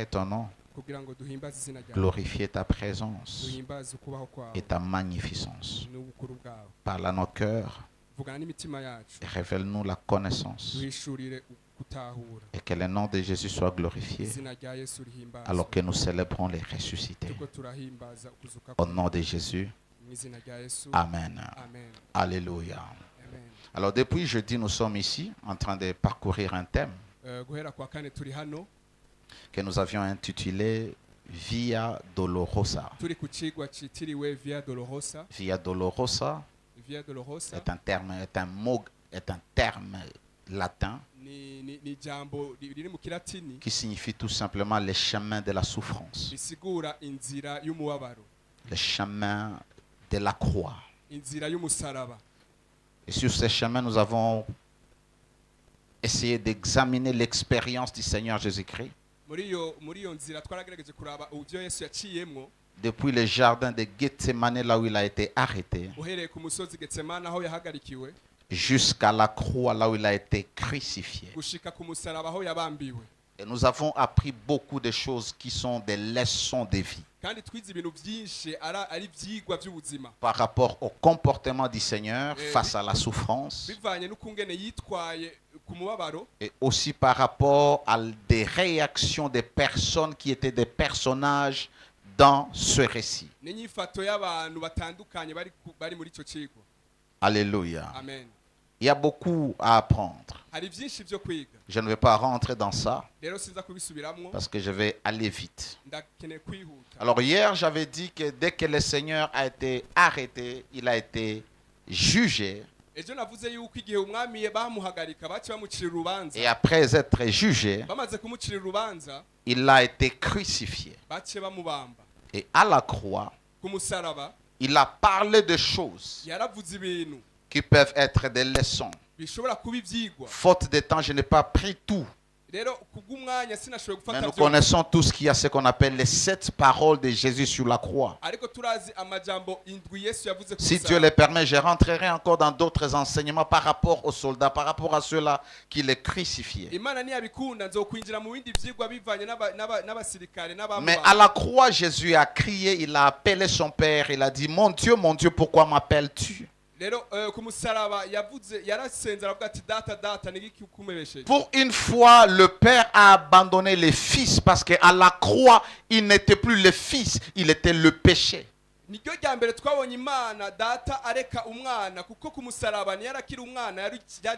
Et ton nom, glorifier ta présence et ta magnificence. Parle à notre cœur et révèle-nous la connaissance. Et que le nom de Jésus soit glorifié alors que nous célébrons les ressuscités. Au nom de Jésus, Amen. Alléluia. Alors depuis jeudi, nous sommes ici en train de parcourir un thème que nous avions intitulé Via Dolorosa. Via Dolorosa est un terme latin qui signifie tout simplement les chemins de la souffrance, le chemin de la croix. Et sur ces chemins, nous avons essayé d'examiner l'expérience du Seigneur Jésus-Christ. Depuis le jardin de Gethsemane, là où il a été arrêté, jusqu'à la croix, là où il a été crucifié. Et nous avons appris beaucoup de choses qui sont des leçons de vie par rapport au comportement du Seigneur face à la souffrance et aussi par rapport à des réactions des personnes qui étaient des personnages dans ce récit. Alléluia. Amen. Il y a beaucoup à apprendre. Je ne vais pas rentrer dans ça parce que je vais aller vite. Alors hier, j'avais dit que dès que le Seigneur a été arrêté, il a été jugé. Et après être jugé, il a été crucifié. Et à la croix, il a parlé de choses qui peuvent être des leçons. Faute de temps, je n'ai pas pris tout. Mais nous connaissons tous qu'il y a ce qu'on appelle les 7 paroles de Jésus sur la croix. Si Dieu le permet, je rentrerai encore dans d'autres enseignements par rapport aux soldats, par rapport à ceux-là qui les crucifiaient. Mais à la croix, Jésus a crié, il a appelé son Père, il a dit, mon Dieu, pourquoi m'appelles-tu? Pour une fois, le Père a abandonné le Fils parce qu'à la croix, il n'était plus le Fils, il était le péché.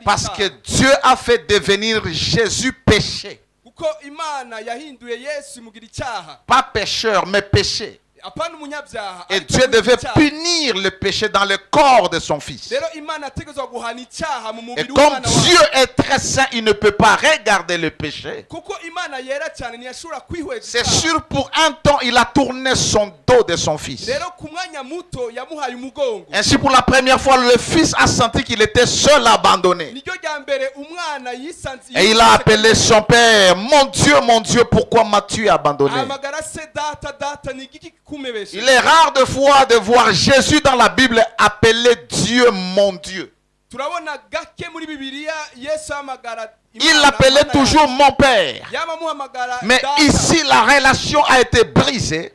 Parce que Dieu a fait devenir Jésus péché. Pas pécheur, mais péché. Et Dieu devait punir le péché dans le corps de son Fils. Et comme Dieu est très saint, il ne peut pas regarder le péché. C'est sûr, pour un temps, il a tourné son dos de son Fils. Ainsi, pour la première fois, le Fils a senti qu'il était seul, abandonné. Et il a appelé son Père, mon Dieu, pourquoi m'as-tu abandonné? Il est rare de fois de voir Jésus dans la Bible appeler Dieu mon Dieu. Il l'appelait toujours mon Père. Mais ici, la relation a été brisée.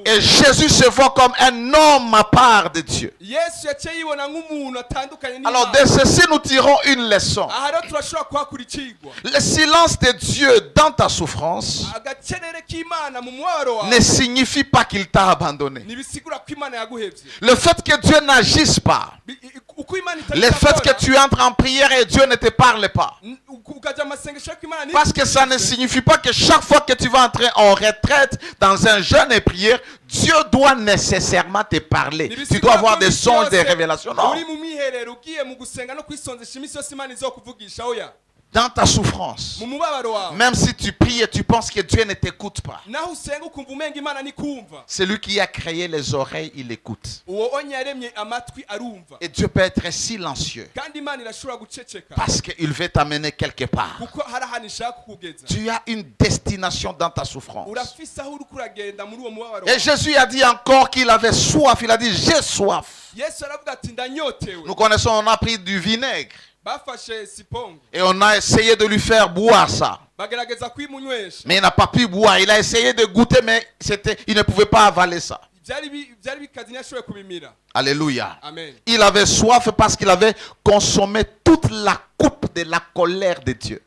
Et Jésus se voit comme un homme à part de Dieu. Alors de ceci, nous tirons une leçon. Le silence de Dieu dans ta souffrance ne signifie pas qu'il t'a abandonné. Le fait que Dieu n'agisse pas, le fait que tu entres en prière et Dieu ne te parle pas, parce que ça ne signifie pas que chaque fois que tu vas entrer en retraite dans un jeûne et prière, Dieu doit nécessairement te parler. Tu dois avoir des songes, des révélations. Non. Dans ta souffrance, même si tu pries et tu penses que Dieu ne t'écoute pas, celui qui a créé les oreilles, il écoute. Et Dieu peut être silencieux parce qu'il veut t'amener quelque part. Tu as une destination dans ta souffrance. Et Jésus a dit encore qu'il avait soif. Il a dit, j'ai soif. Nous connaissons, on a pris du vinaigre. Et on a essayé de lui faire boire ça. Mais il n'a pas pu boire. Il a essayé de goûter, mais il ne pouvait pas avaler ça. Alléluia. Amen. Il avait soif parce qu'il avait consommé toute la coupe de la colère de Dieu.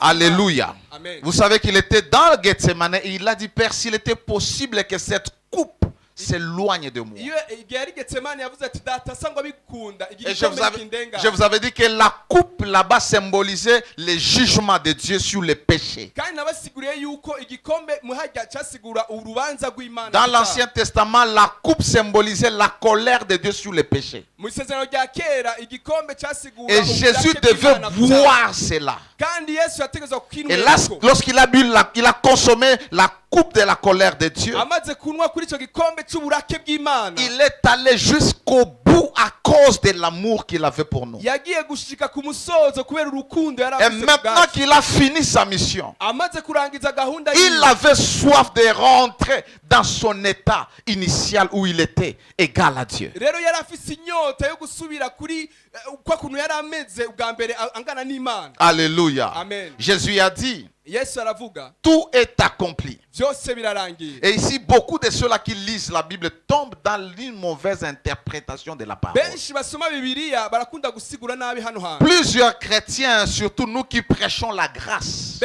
Alléluia. Amen. Vous savez qu'il était dans le Gethsemane et il a dit, Père, s'il était possible que cette coupe s'éloigne de moi. Et je vous avais dit que la coupe là-bas symbolisait le jugement de Dieu sur les péchés. Dans l'Ancien Testament, la coupe symbolisait la colère de Dieu sur les péchés. Et Jésus devait boire cela. Et là, lorsqu'il a bu, il a consommé la coupe de la colère de Dieu. Il est allé jusqu'au bout à cause de l'amour qu'il avait pour nous. Et maintenant qu'il a fini sa mission, il avait soif de rentrer dans son état initial où il était égal à Dieu. Alléluia. Amen. Jésus a dit, tout est accompli. Et ici, beaucoup de ceux-là qui lisent la Bible tombent dans une mauvaise interprétation de la parole. Plusieurs chrétiens, surtout nous qui prêchons la grâce,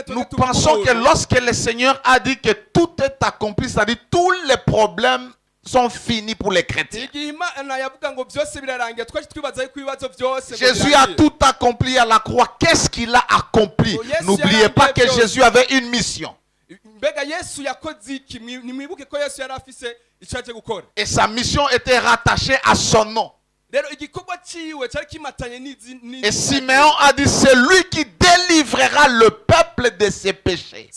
nous pensons que lorsque le Seigneur a dit que tout est accompli, c'est-à-dire tous les problèmes sont finis pour les chrétiens. Jésus a tout accompli à la croix. Qu'est-ce qu'il a accompli? N'oubliez pas que Jésus avait une mission. Et sa mission était rattachée à son nom. Et Simeon a dit, c'est lui qui délivrera le peuple de ses péchés.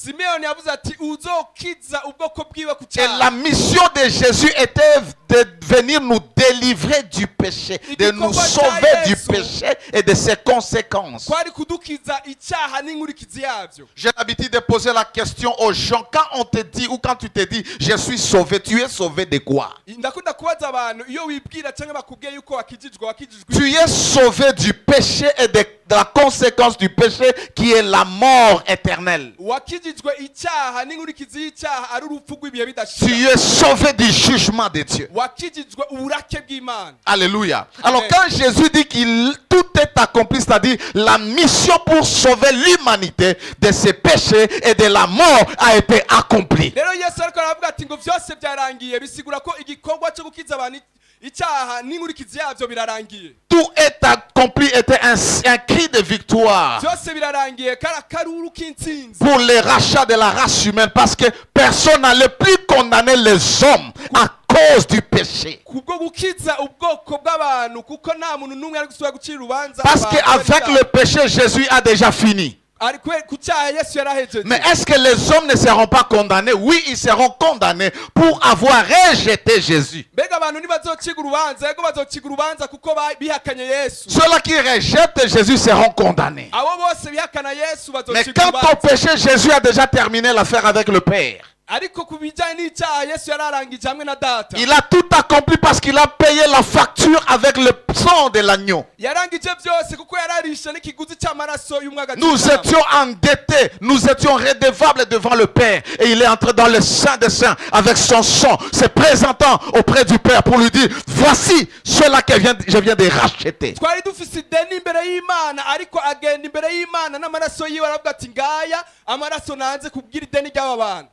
Et la mission de Jésus était de venir nous délivrer du péché, de nous sauver du péché et de ses conséquences. J'ai l'habitude de poser la question aux gens, quand on te dit ou quand tu te dis je suis sauvé, tu es sauvé de quoi? Tu es sauvé du péché et de la conséquence du péché qui est la mort éternelle. Tu es sauvé du jugement de Dieu. Alléluia. Alors quand Jésus dit qu'il tout est accompli, c'est-à-dire la mission pour sauver l'humanité de ses péchés et de la mort a été accomplie. Tout est accompli était un cri de victoire pour le rachat de la race humaine, parce que personne n'allait plus condamner les hommes à cause du péché. Parce qu'avec le péché, Jésus a déjà fini. Mais est-ce que les hommes ne seront pas condamnés? Oui, ils seront condamnés pour avoir rejeté Jésus. Ceux-là qui rejettent Jésus seront condamnés. Mais quant au péché, Jésus a déjà terminé l'affaire avec le Père. Il a tout accompli parce qu'il a payé la facture avec le sang de l'agneau. Nous étions endettés, nous étions redevables devant le Père. Et il est entré dans le Saint des Saints avec son sang, se présentant auprès du Père pour lui dire, voici ceux-là que je viens de racheter.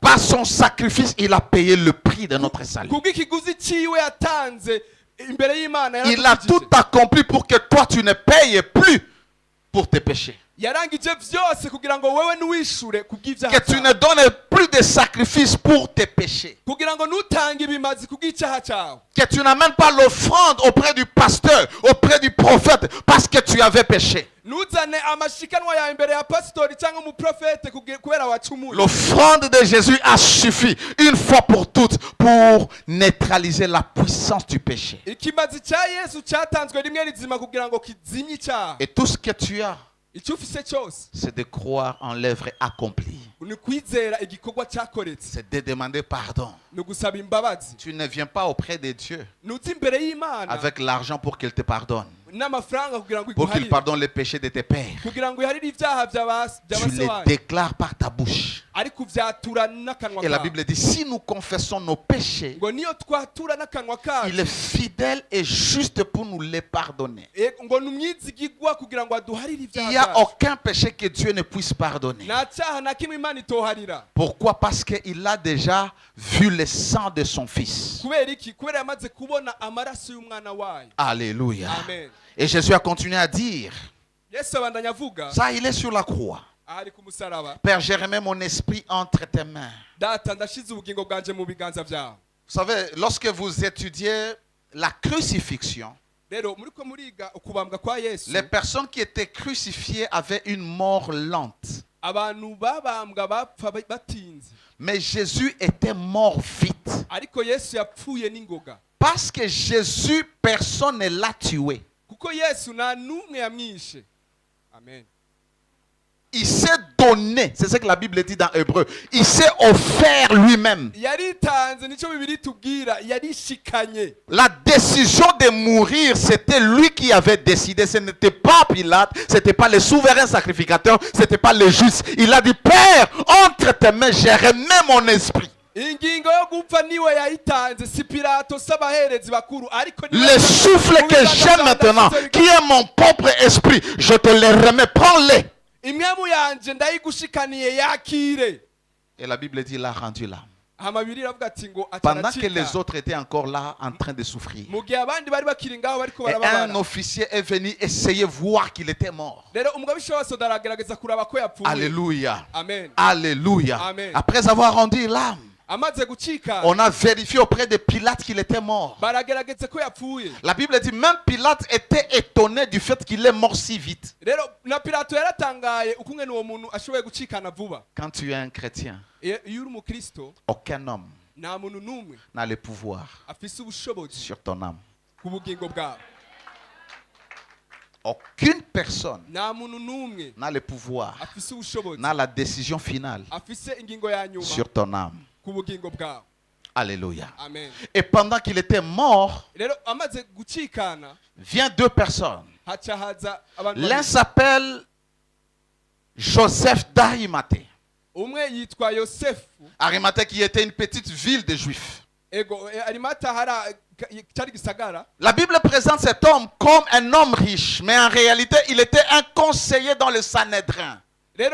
Par son sacrifice, il a payé le prix de notre salut. Il a tout accompli pour que toi tu ne payes plus pour tes péchés. Que tu ne donnes plus de sacrifices pour tes péchés. Que tu n'amènes pas l'offrande auprès du pasteur, auprès du prophète, parce que tu avais péché. L'offrande de Jésus a suffi une fois pour toutes pour neutraliser la puissance du péché. Et tout ce que tu as, c'est de croire en l'œuvre accomplie. c'est de demander pardon. Tu ne viens pas auprès de Dieu avec l'argent pour qu'il te pardonne, pour qu'il pardonne les péchés de tes pères. Tu les déclares par ta bouche. Et la Bible dit, si nous confessons nos péchés, il est fidèle et juste pour nous les pardonner. Il n'y a aucun péché que Dieu ne puisse pardonner. Pourquoi? Parce qu'il a déjà vu le sang de son fils. Alléluia. Amen. Et Jésus a continué à dire, ça, il est sur la croix. Père, je remets mon esprit entre tes mains. Vous savez, lorsque vous étudiez la crucifixion, les personnes qui étaient crucifiées avaient une mort lente. Mais Jésus était mort vite. Parce que Jésus, personne ne l'a tué. Amen. Il s'est donné, c'est ce que la Bible dit dans Hébreu. Il s'est offert lui-même. La décision de mourir, c'était lui qui avait décidé. Ce n'était pas Pilate, ce n'était pas le souverain sacrificateur, ce n'était pas le juste. Il a dit, Père, entre tes mains, je remets mon esprit. Le souffle que j'ai maintenant, qui est mon propre esprit, je te le remets, prends-le. Et la Bible dit, il a rendu l'âme. Pendant que les autres étaient encore là en train de souffrir. Et un officier est venu essayer de voir qu'il était mort. Alléluia. Amen. Alléluia. Amen. Après avoir rendu l'âme, on a vérifié auprès de Pilate qu'il était mort. La Bible dit même Pilate était étonné du fait qu'il est mort si vite. Quand tu es un chrétien, aucun homme n'a le pouvoir sur ton âme. Aucune personne n'a le pouvoir, n'a la décision finale sur ton âme. Alléluia. Amen. Et pendant qu'il était mort, vient deux personnes. L'un s'appelle Joseph d'Arimathée. Arimathée qui était une petite ville des Juifs. La Bible présente cet homme comme un homme riche, mais en réalité, il était un conseiller dans le Sanhédrin. Dans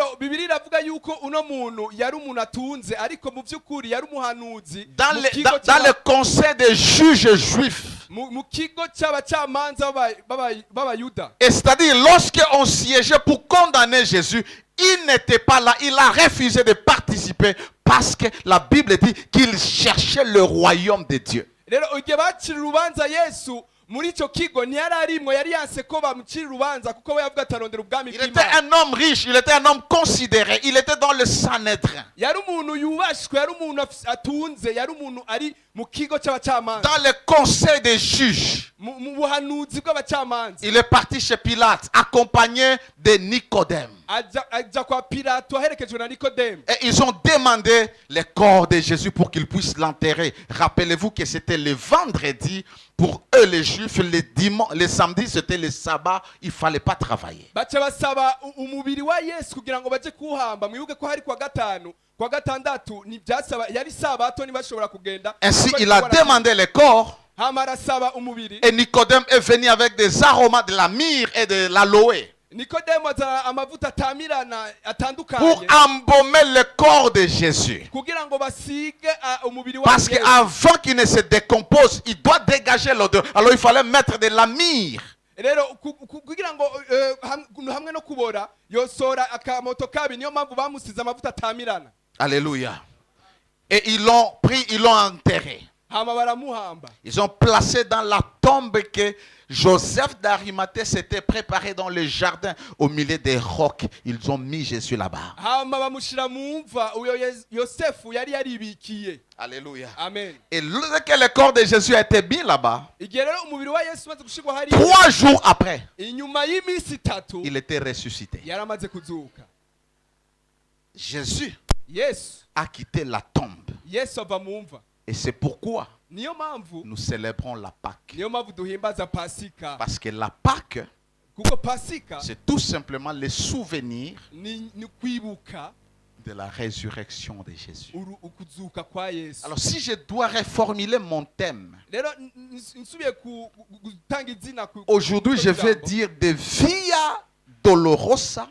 le conseil des juges juifs. Et c'est-à-dire, lorsqu'on siégeait pour condamner Jésus, il n'était pas là, il a refusé de participer parce que la Bible dit qu'il cherchait le royaume de Dieu. Il était un homme riche, il était un homme considéré, il était dans le Sanhédrin. Dans le conseil des juges. Il est parti chez Pilate, accompagné de Nicodème. Et ils ont demandé le corps de Jésus pour qu'ils puissent l'enterrer. Rappelez-vous que c'était le vendredi. Pour eux les Juifs, les samedis c'était le sabbat, il ne fallait pas travailler. Ainsi il a demandé le corps. Et Nicodème est venu avec des aromates de la myrrhe et de l'aloe. Pour embaumer le corps de Jésus. Parce qu'avant qu'il ne se décompose, il doit dégager l'odeur. Alors il fallait mettre de la myrrhe. Alléluia. Et ils l'ont pris, ils l'ont enterré. Ils ont placé dans la tombe que Joseph d'Arimathée s'était préparé dans le jardin au milieu des rocs. Ils ont mis Jésus là-bas. Alléluia. Amen. Et lorsque le corps de Jésus a été mis là-bas, 3 jours après, il était ressuscité. Jésus a quitté la tombe. Et c'est pourquoi nous célébrons la Pâque. Parce que la Pâque, c'est tout simplement le souvenir de la résurrection de Jésus. Alors si je dois reformuler mon thème, aujourd'hui je vais dire de Via Dolorosa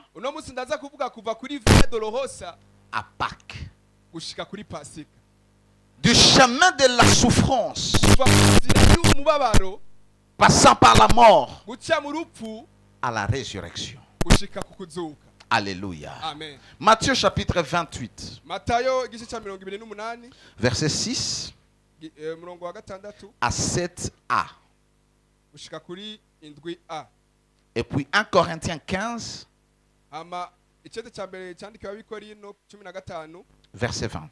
à Pâques. Du chemin de la souffrance, passant par la mort, à la résurrection. Alléluia. Amen. Matthieu chapitre 28, verset 6 à 7a. Et puis 1 Corinthiens 15, verset 20.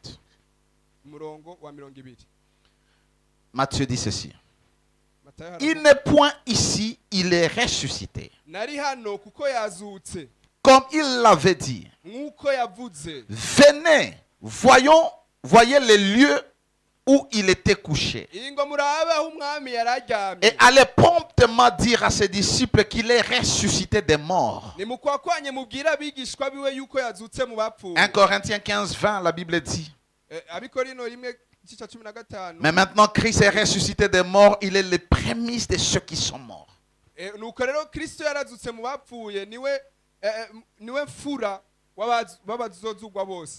Matthieu dit ceci. Il n'est point ici, il est ressuscité. Comme il l'avait dit. Venez, voyez les lieux où il était couché. Et allez promptement dire à ses disciples qu'il est ressuscité des morts. 1 Corinthiens 15, 20, la Bible dit. Mais maintenant Christ est ressuscité des morts, il est le prémices de ceux qui sont morts.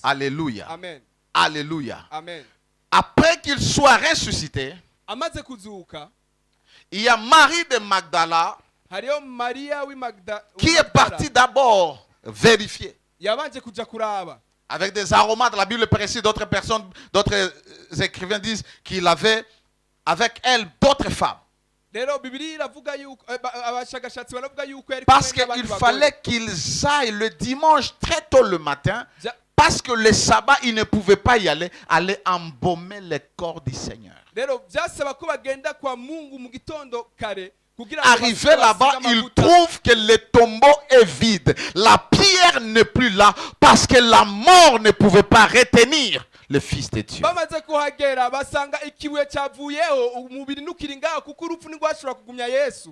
Alléluia. Amen. Alléluia. Amen. Après qu'il soit ressuscité, il y a Marie de Magdala qui est partie d'abord vérifier. Avec des aromates, la Bible précise, d'autres personnes, d'autres écrivains disent qu'il avait avec elle d'autres femmes. Parce qu'il fallait qu'ils aillent le dimanche très tôt le matin, parce que le sabbat, ils ne pouvaient pas y aller embaumer le corps du Seigneur. Arrivé là-bas, il trouve que le tombeau est vide. La pierre n'est plus là parce que la mort ne pouvait pas retenir le Fils de Dieu.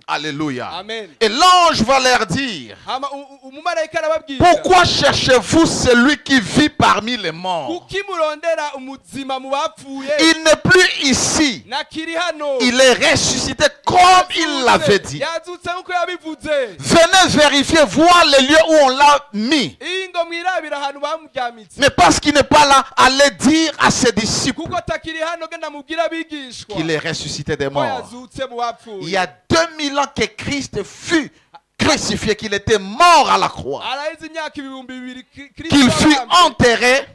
Alléluia. Amen. Et l'ange va leur dire, pourquoi cherchez-vous celui qui vit parmi les morts? Il n'est plus ici. Il est ressuscité comme il l'avait dit. Venez vérifier, voir les lieux où on l'a mis. Mais parce qu'il n'est pas là, allez dire à ses disciples qu'il est ressuscité des morts. Il y a 2000 ans que Christ fut crucifié, qu'il était mort à la croix, qu'il fut enterré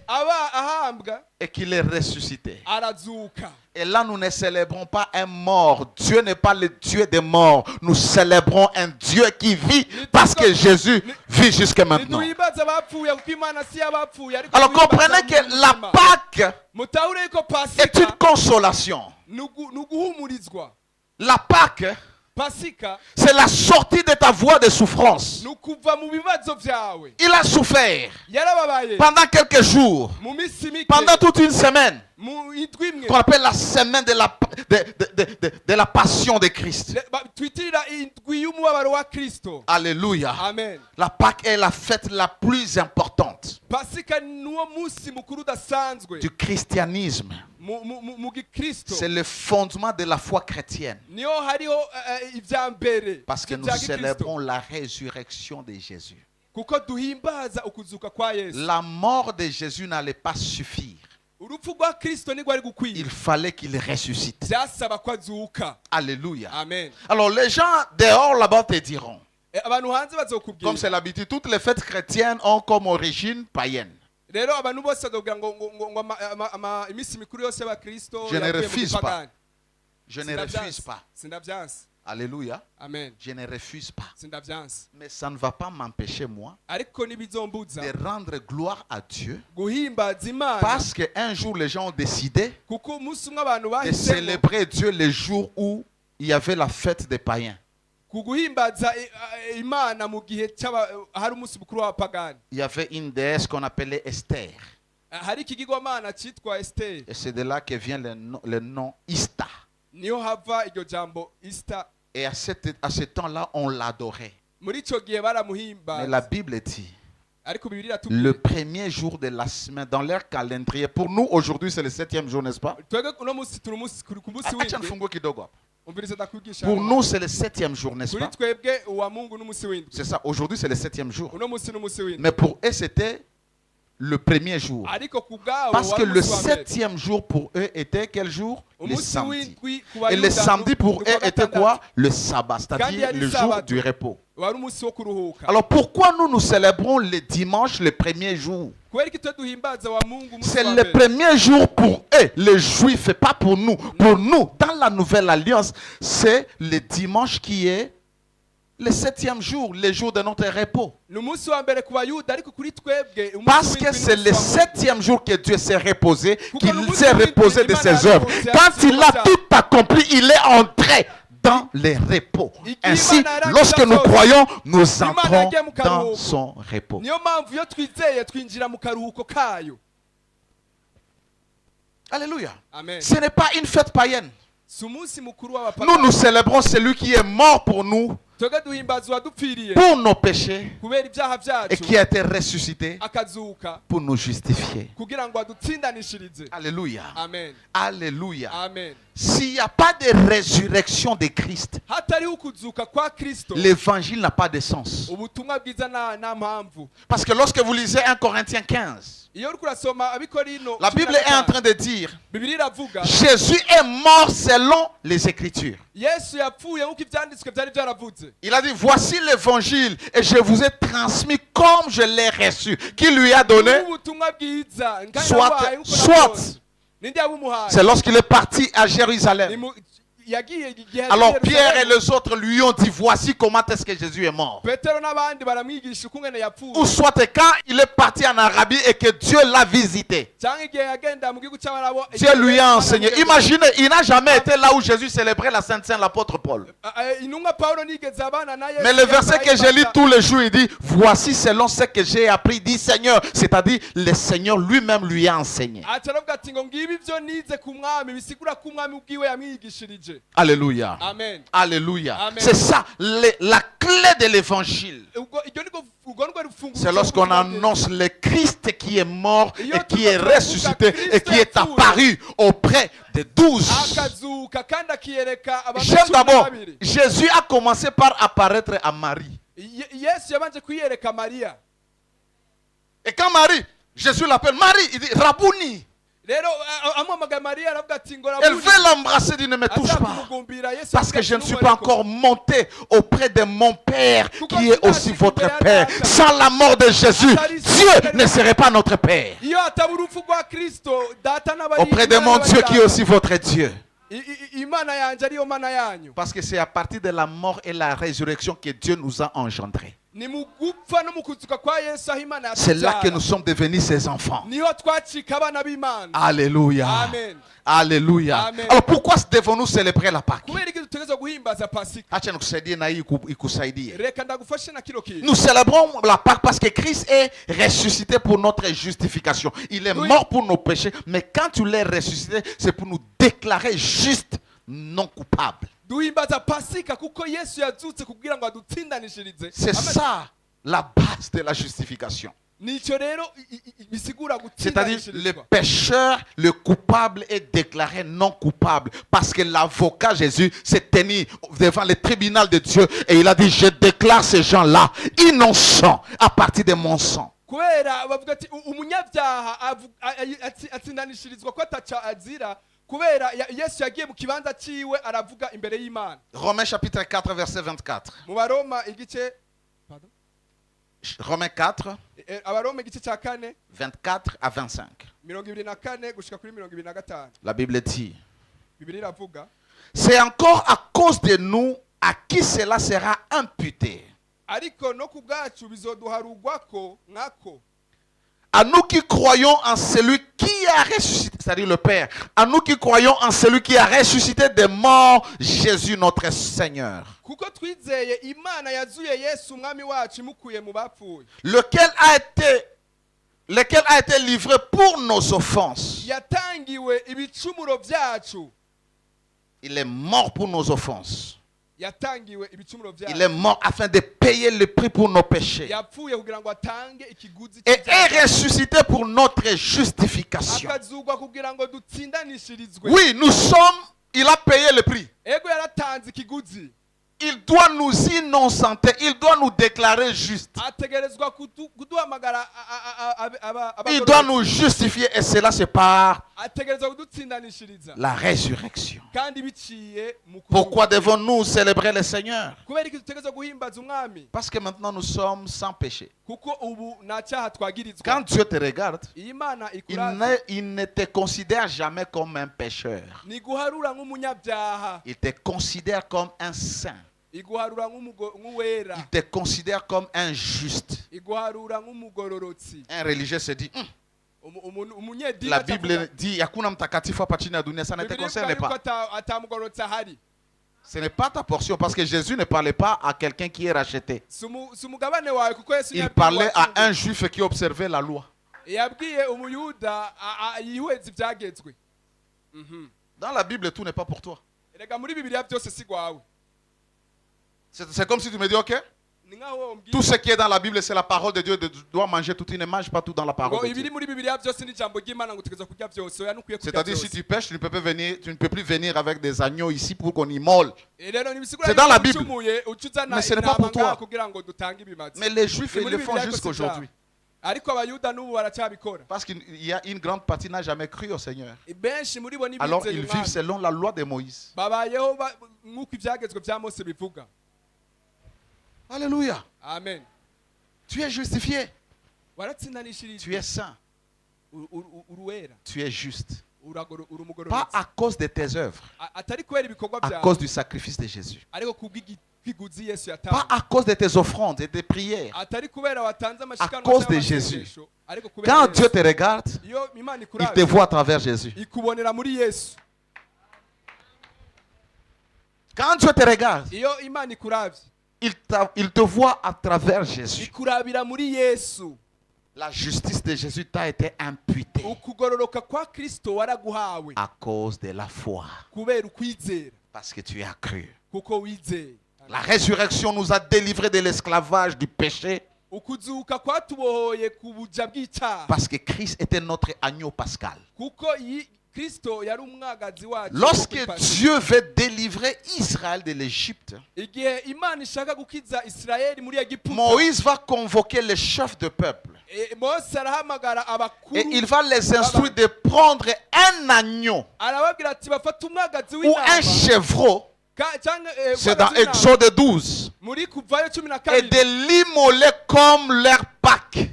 et qu'il est ressuscité. Et là, nous ne célébrons pas un mort. Dieu n'est pas le Dieu des morts. Nous célébrons un Dieu qui vit parce que Jésus vit jusqu'à maintenant. Alors comprenez que la Pâque est une consolation. La Pâque, c'est la sortie de ta voie de souffrance. Il a souffert pendant quelques jours, pendant toute une semaine, qu'on appelle la semaine de la passion de Christ. Alléluia. Amen. La Pâque est la fête la plus importante du christianisme. C'est le fondement de la foi chrétienne. Parce que nous célébrons la résurrection de Jésus. La mort de Jésus n'allait pas suffire. Il fallait qu'il ressuscite. Alléluia. Amen. Alors les gens dehors là-bas te diront, comme c'est l'habitude, toutes les fêtes chrétiennes ont comme origine païenne. Je ne refuse pas. Je ne refuse pas. Alléluia. Amen. Je ne refuse pas. Mais ça ne va pas m'empêcher, moi, de rendre gloire à Dieu. Parce qu'un jour, les gens ont décidé de célébrer Dieu le jour où il y avait la fête des païens. Il y avait une déesse qu'on appelait Esther. Et c'est de là que vient le nom Ista. Et à ce temps-là, on l'adorait. Mais la Bible dit, le premier jour de la semaine, dans leur calendrier, pour nous aujourd'hui c'est le 7e jour, n'est-ce pas? Pour nous c'est le 7e jour, n'est-ce pas? C'est ça, aujourd'hui c'est le 7e jour. Mais pour eux c'était le premier jour. Parce que le 7e jour pour eux était quel jour? Le samedi. Et le samedi pour eux était quoi? Le sabbat, c'est-à-dire le jour du repos. Alors pourquoi nous célébrons le dimanche, le premier jour? C'est le premier jour pour eux, les Juifs, et pas pour nous. Pour nous, dans la nouvelle alliance, c'est le dimanche qui est le 7e jour, le jour de notre repos. Parce que c'est le 7e jour que Dieu s'est reposé, qu'il s'est reposé de ses œuvres. Quand il a tout accompli, il est entré dans les repos. Ainsi, lorsque nous croyons, nous entrons dans son repos. Alléluia. Amen. Ce n'est pas une fête païenne. Nous célébrons celui qui est mort pour nous, pour nos péchés, et qui a été ressuscité pour nous justifier. Alléluia. Amen. Alléluia. Amen. S'il n'y a pas de résurrection de Christ, l'évangile n'a pas de sens. Parce que lorsque vous lisez 1 Corinthiens 15, la Bible est en train de dire Jésus est mort selon les Écritures. Il a dit voici l'évangile et je vous ai transmis comme je l'ai reçu. Qui lui a donné? Soit. C'est lorsqu'il est parti à Jérusalem. Alors Pierre et les autres lui ont dit voici comment est-ce que Jésus est mort. Ou soit quand il est parti en Arabie et que Dieu l'a visité, Dieu lui a enseigné. Imaginez, il n'a jamais été là où Jésus célébrait la Sainte Seine, l'apôtre Paul. Mais le verset que je lis tous les jours, il dit voici selon ce que j'ai appris, dit Seigneur. C'est-à-dire le Seigneur lui-même lui a enseigné. Alléluia. Amen. Alléluia. C'est ça la clé de l'évangile. C'est lorsqu'on annonce le Christ qui est mort et qui est ressuscité et qui est apparu auprès des 12. J'aime d'abord, Jésus a commencé par apparaître à Marie. Et quand Marie, Jésus l'appelle Marie, il dit Rabouni. Elle veut l'embrasser, dit ne me touche pas. Parce que je ne suis pas encore monté auprès de mon Père qui est aussi votre Père. Sans la mort de Jésus, Dieu ne serait pas notre Père. Auprès de mon Dieu qui est aussi votre Dieu. Parce que c'est à partir de la mort et la résurrection que Dieu nous a engendrés. C'est là que nous sommes devenus ses enfants. Alléluia. Amen. Alléluia. Amen. Alors pourquoi devons-nous célébrer la Pâque? Nous célébrons la Pâque parce que Christ est ressuscité pour notre justification. Il est mort pour nos péchés, mais quand il est ressuscité, c'est pour nous déclarer justes, non coupables. C'est ça la base de la justification. C'est-à-dire le pécheur, le coupable est déclaré non coupable parce que l'avocat Jésus s'est tenu devant le tribunal de Dieu et il a dit je déclare ces gens-là innocents à partir de mon sang. Romains chapitre 4 verset 24. Romains 4 24 à 25. La Bible dit c'est encore à cause de nous à qui cela sera imputé. À nous qui croyons en celui qui a ressuscité, c'est-à-dire le Père. À nous qui croyons en celui qui a ressuscité des morts, Jésus notre Seigneur. lequel a été livré pour nos offenses. Il est mort pour nos offenses. Il est mort afin de payer le prix pour nos péchés. Et est ressuscité pour notre justification. Oui, nous sommes, il a payé le prix. Il doit nous innocenter, il doit nous déclarer justes. Il doit nous justifier et cela c'est par la résurrection. Pourquoi devons-nous célébrer le Seigneur? Parce que maintenant nous sommes sans péché. Quand Dieu te regarde, il ne te considère jamais comme un pécheur. Il te considère comme un saint. Il te considère comme un juste. Un religieux se dit, la Bible dit, Yakuna mtakatifu hapa chini ya dunia, ça ne te concerne pas. Ce n'est pas ta portion parce que Jésus ne parlait pas à quelqu'un qui est racheté. Il parlait à un juif qui observait la loi. Dans la Bible, tout n'est pas pour toi. C'est comme si tu me dis, ok, tout ce qui est dans la Bible, c'est la parole de Dieu. Tu dois manger tout. Tu ne manges pas tout dans la parole de Dieu. C'est-à-dire, si tu pêches, tu ne peux plus venir avec des agneaux ici pour qu'on immole. C'est dans la Bible. Mais ce n'est pas pour toi. Mais les Juifs, ils le font jusqu'aujourd'hui. Parce qu'il y a une grande partie qui n'a jamais cru au Seigneur. Alors, ils vivent selon la loi de Moïse. Alléluia. Amen. Tu es justifié. Tu es saint. Tu es juste. Pas à cause de tes œuvres. À cause du sacrifice de Jésus. Pas à cause de tes offrandes et tes prières. À cause de Jésus. Quand Dieu te regarde, il te voit à travers Jésus. Quand Dieu te regarde, il te voit à travers Jésus. La justice de Jésus t'a été imputée à cause de la foi. Parce que tu as cru. La résurrection nous a délivrés de l'esclavage du péché. Parce que Christ était notre agneau pascal. Lorsque Dieu veut délivrer Israël de l'Égypte, Moïse va convoquer les chefs de peuple. Et il va les instruire de prendre un agneau ou un chevreau. C'est dans Exode 12. Et de l'immoler comme leur Pâques.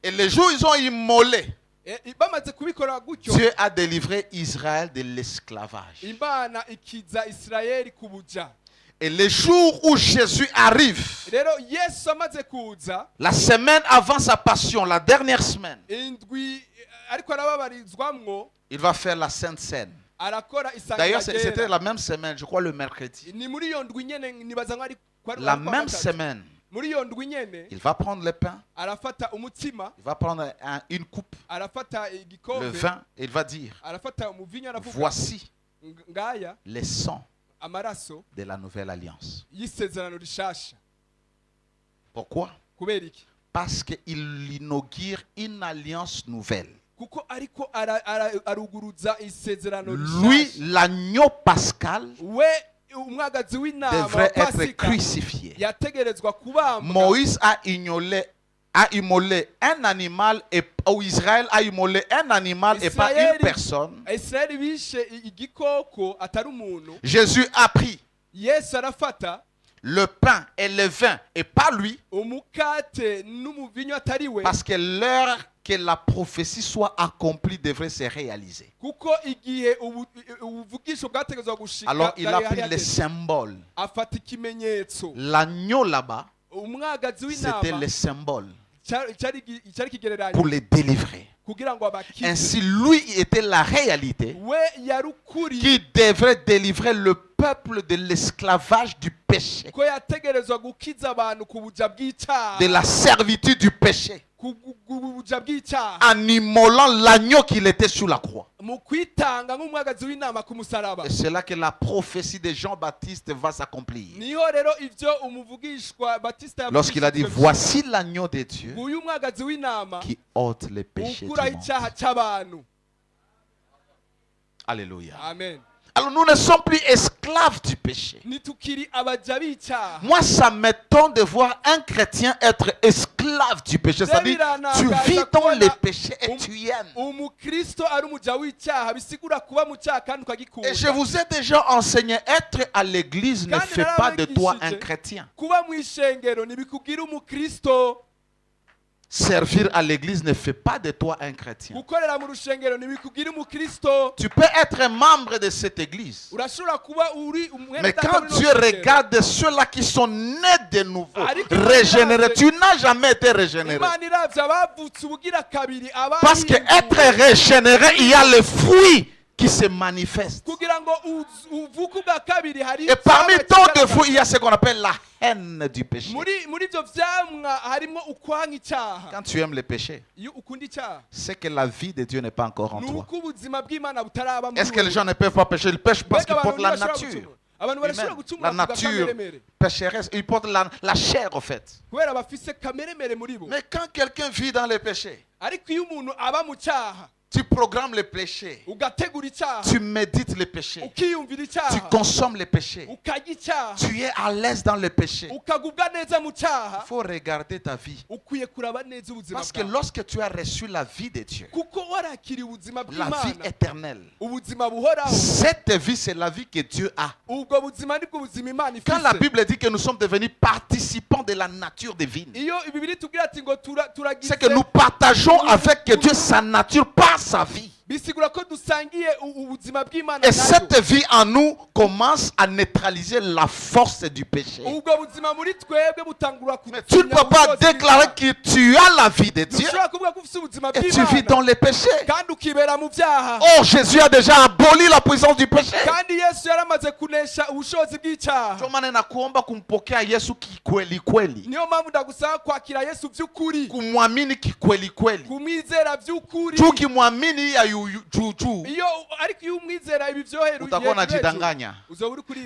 Et les jours où ils ont immolé, Dieu a délivré Israël de l'esclavage. Et les jours où Jésus arrive, la semaine avant sa passion, la dernière semaine, il va faire la Sainte Seine. D'ailleurs, c'était la même semaine, je crois le mercredi. La même semaine, il va prendre le pain, il va prendre une coupe, le vin, et il va dire, voici les sangs de la nouvelle alliance. Pourquoi? Parce qu'il inaugure une alliance nouvelle. Lui, l'agneau pascal, devrait être crucifié. Moïse a immolé un animal, ou Israël a immolé un animal et pas une personne. Jésus a pris le pain et le vin et pas lui, parce que l'heure que la prophétie soit accomplie devrait se réaliser. Alors il a pris les symboles. L'agneau là-bas, c'était le symbole pour les délivrer. Ainsi, lui était la réalité qui devrait délivrer le peuple de l'esclavage du péché, de la servitude du péché, en immolant l'agneau qu'il était sur la croix. Et c'est là que la prophétie de Jean-Baptiste va s'accomplir. Lorsqu'il a dit, voici l'agneau de Dieu qui ôte les péchés du monde. Alléluia. Amen. Alors nous ne sommes plus esclaves du péché. Moi, ça m'étonne de voir un chrétien être esclave du péché. C'est-à-dire, tu vis dans les péchés et tu aimes. Et je vous ai déjà enseigné, être à l'église ne fait pas de toi un chrétien. Servir à l'église ne fait pas de toi un chrétien. Tu peux être membre de cette église. Mais quand Dieu regarde ceux-là qui sont nés de nouveau, régénérés, tu n'as jamais été régénéré. Parce qu'être régénéré, il y a le fruit qui se manifeste. Et parmi tant de fruits, il y a ce qu'on appelle la haine du péché. Quand tu aimes le péché, c'est que la vie de Dieu n'est pas encore en toi. Est-ce que les gens ne peuvent pas pécher? Ils pêchent parce qu'ils portent la nature. La nature pécheresse, ils portent la chair en fait. Mais quand quelqu'un vit dans le péché, tu programmes le péché. Tu médites le péché. Tu consommes le péché. Tu es à l'aise dans le péché. Il faut regarder ta vie. Parce que lorsque tu as reçu la vie de Dieu, la vie éternelle, cette vie, c'est la vie que Dieu a. Quand la Bible dit que nous sommes devenus participants de la nature divine, c'est que nous partageons avec Dieu sa nature par sa vie. Et cette vie en nous commence à neutraliser la force du péché. Mais tu ne peux pas déclarer que tu as la vie de Dieu et tu vis dans le péché. Oh, Jésus a déjà aboli la puissance du péché. Kumwamini kikweli kweli. Tukimwamini ya juju, utakuwa unajidanganya.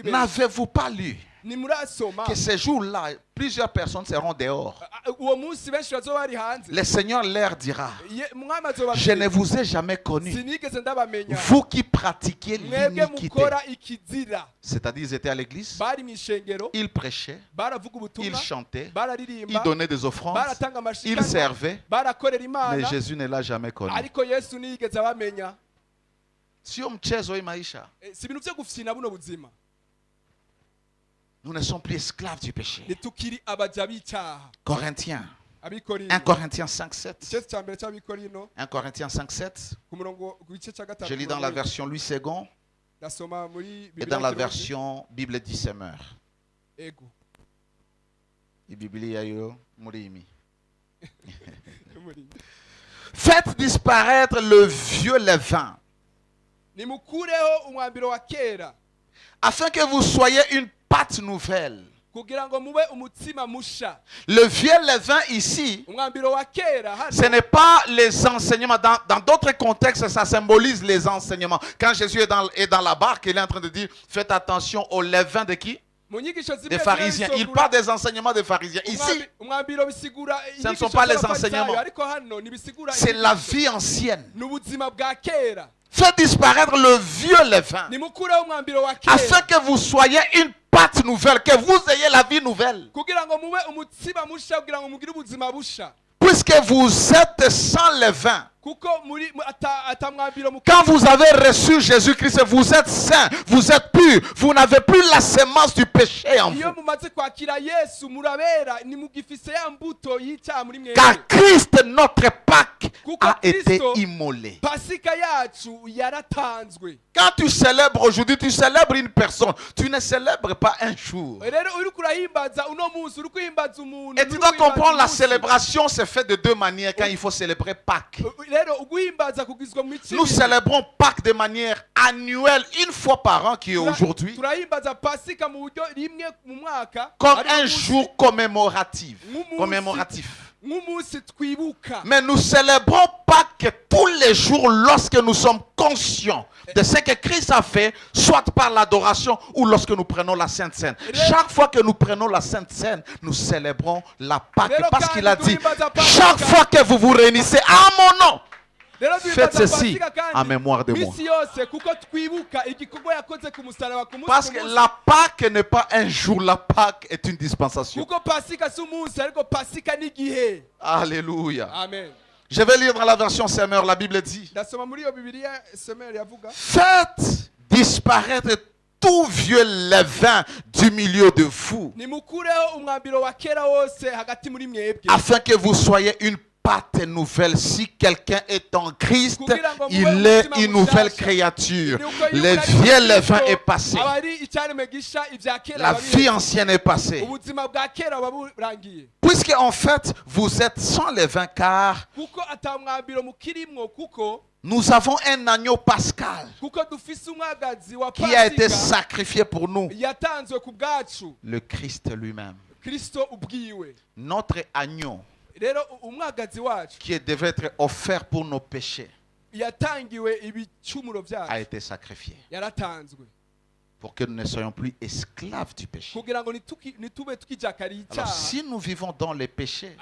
N'avez-vous pas lu que ce jour-là, plusieurs personnes seront dehors? Le Seigneur leur dira, je ne vous ai jamais connu, vous qui pratiquiez l'iniquité. C'est-à-dire, ils étaient à l'église, ils prêchaient, ils chantaient, ils donnaient des offrandes, ils servaient, mais Jésus ne l'a jamais connu. Sio mchezo hii maisha. Nous ne sommes plus esclaves du péché. Corinthiens. 1 Corinthiens 5:7. 1 Corinthiens 5:7. Je lis dans la version Louis II et dans la version Bible dit Semeur. Faites disparaître le vieux levain, afin que vous soyez une pâte nouvelle. Le vieux levain ici, ce n'est pas les enseignements. Dans d'autres contextes, ça symbolise les enseignements. Quand Jésus est dans la barque, il est en train de dire, faites attention au levain de qui? Des pharisiens. Il parle des enseignements des pharisiens. Ici, ce ne sont pas les enseignements. C'est la vie ancienne. Faites disparaître le vieux levain, afin que vous soyez une pâte nouvelle, que vous ayez la vie nouvelle. Puisque vous êtes sans levain, Quand vous avez reçu Jésus-Christ, vous êtes saint, vous êtes pur, vous n'avez plus la sémence du péché en vous. Car Christ, notre Pâque, a été immolé. Quand tu célèbres aujourd'hui, tu célèbres une personne. Tu ne célèbres pas un jour. Et tu dois comprendre, la célébration se fait de deux manières quand il faut célébrer Pâques. Nous célébrons Pâques de manière annuelle, une fois par an, qui est aujourd'hui, comme un jour commémoratif. Mais nous célébrons Pâques tous les jours lorsque nous sommes conscients de ce que Christ a fait, soit par l'adoration ou lorsque nous prenons la Sainte Seine. Chaque fois que nous prenons la Sainte Seine, nous célébrons la Pâque, parce qu'il a dit, chaque fois que vous vous réunissez à mon nom, faites ceci en mémoire de moi. Parce que la Pâque n'est pas un jour, la Pâque est une dispensation. Alléluia. Amen. Je vais lire dans la version Semeur, la Bible dit, faites disparaître tout vieux levain du milieu de vous, afin que vous soyez une pâte nouvelle. Si quelqu'un est en Christ, il est une nouvelle créature. Le vieux levain est passé. La vie ancienne est passée. Puisque en fait, vous êtes sans levain, car nous avons un agneau pascal qui a été sacrifié pour nous, le Christ lui-même. Notre agneau qui devait être offert pour nos péchés a été sacrifié pour que nous ne soyons plus esclaves du péché. Alors si nous vivons dans les péchés,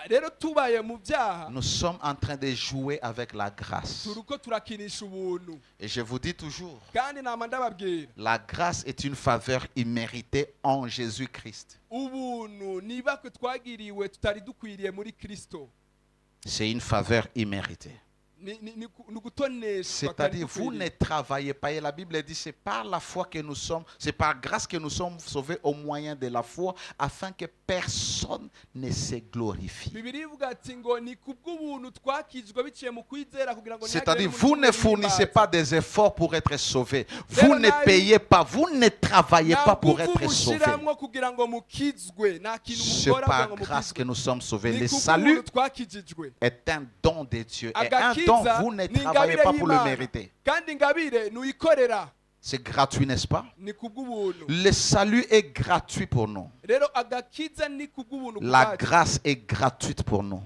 nous sommes en train de jouer avec la grâce. Et je vous dis toujours, la grâce est une faveur imméritée en Jésus-Christ. C'est une faveur imméritée. C'est-à-dire, vous ne travaillez pas. Et la Bible dit, c'est par la foi que nous sommes, c'est par grâce que nous sommes sauvés au moyen de la foi, afin que personne ne se glorifie. C'est-à-dire, vous ne fournissez pas des efforts pour être sauvés. Vous ne payez pas, vous ne travaillez pas pour être sauvés. C'est par grâce que nous sommes sauvés. Le salut est un don de Dieu. Et un don, vous ne travaillez pas pour le mériter. C'est gratuit, n'est-ce pas? Le salut est gratuit pour nous. La grâce est gratuite pour nous.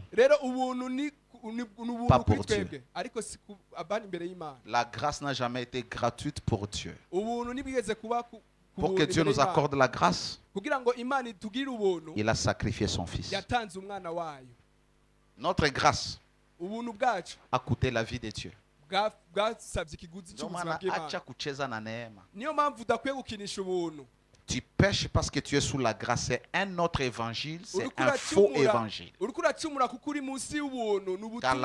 Pas pour Dieu. La grâce n'a jamais été gratuite pour Dieu. Pour que Dieu nous accorde la grâce, il a sacrifié son Fils. Notre grâce a coûté la vie de Dieu. Tu pêches parce que tu es sous la grâce. C'est un autre évangile, c'est un faux évangile. Car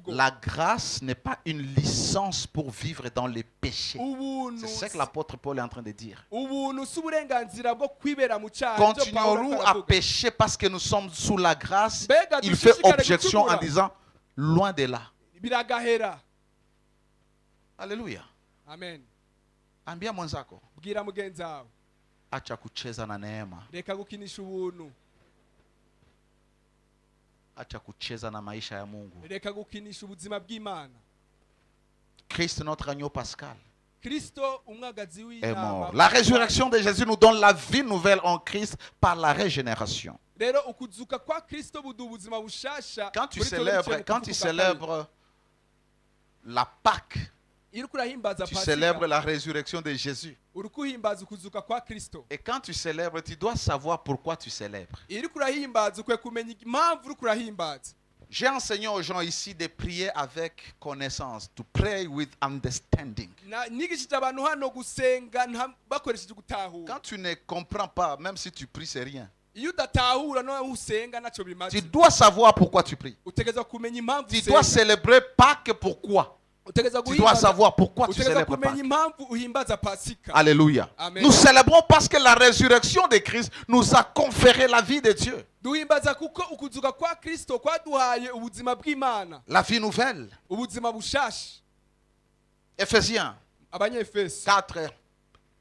la grâce n'est pas une licence pour vivre dans les péchés. C'est ce que l'apôtre Paul est en train de dire. Continuons-nous à pécher parce que nous sommes sous la grâce? Il fait objection en disant, loin de là. Alléluia. Amen. Ambia mwenzako, acha kucheza na neema. Acha kucheza na maisha ya Mungu. Christ, notre agneau pascal, est mort. La résurrection de Jésus nous donne la vie nouvelle en Christ par la régénération. Quand tu célèbres la Pâque, tu célèbres la résurrection de Jésus. Et quand tu célèbres, tu dois savoir pourquoi tu célèbres. J'ai enseigné aux gens ici de prier avec connaissance. To pray with understanding. Quand tu ne comprends pas, même si tu pries, c'est rien. Tu dois savoir pourquoi tu pries. Tu dois célébrer Pâques pourquoi. Tu dois savoir pourquoi tu célèbres Pâques. Alléluia. Amen. Nous célébrons parce que la résurrection de Christ nous a conféré la vie de Dieu. La vie nouvelle. Ephésiens 4,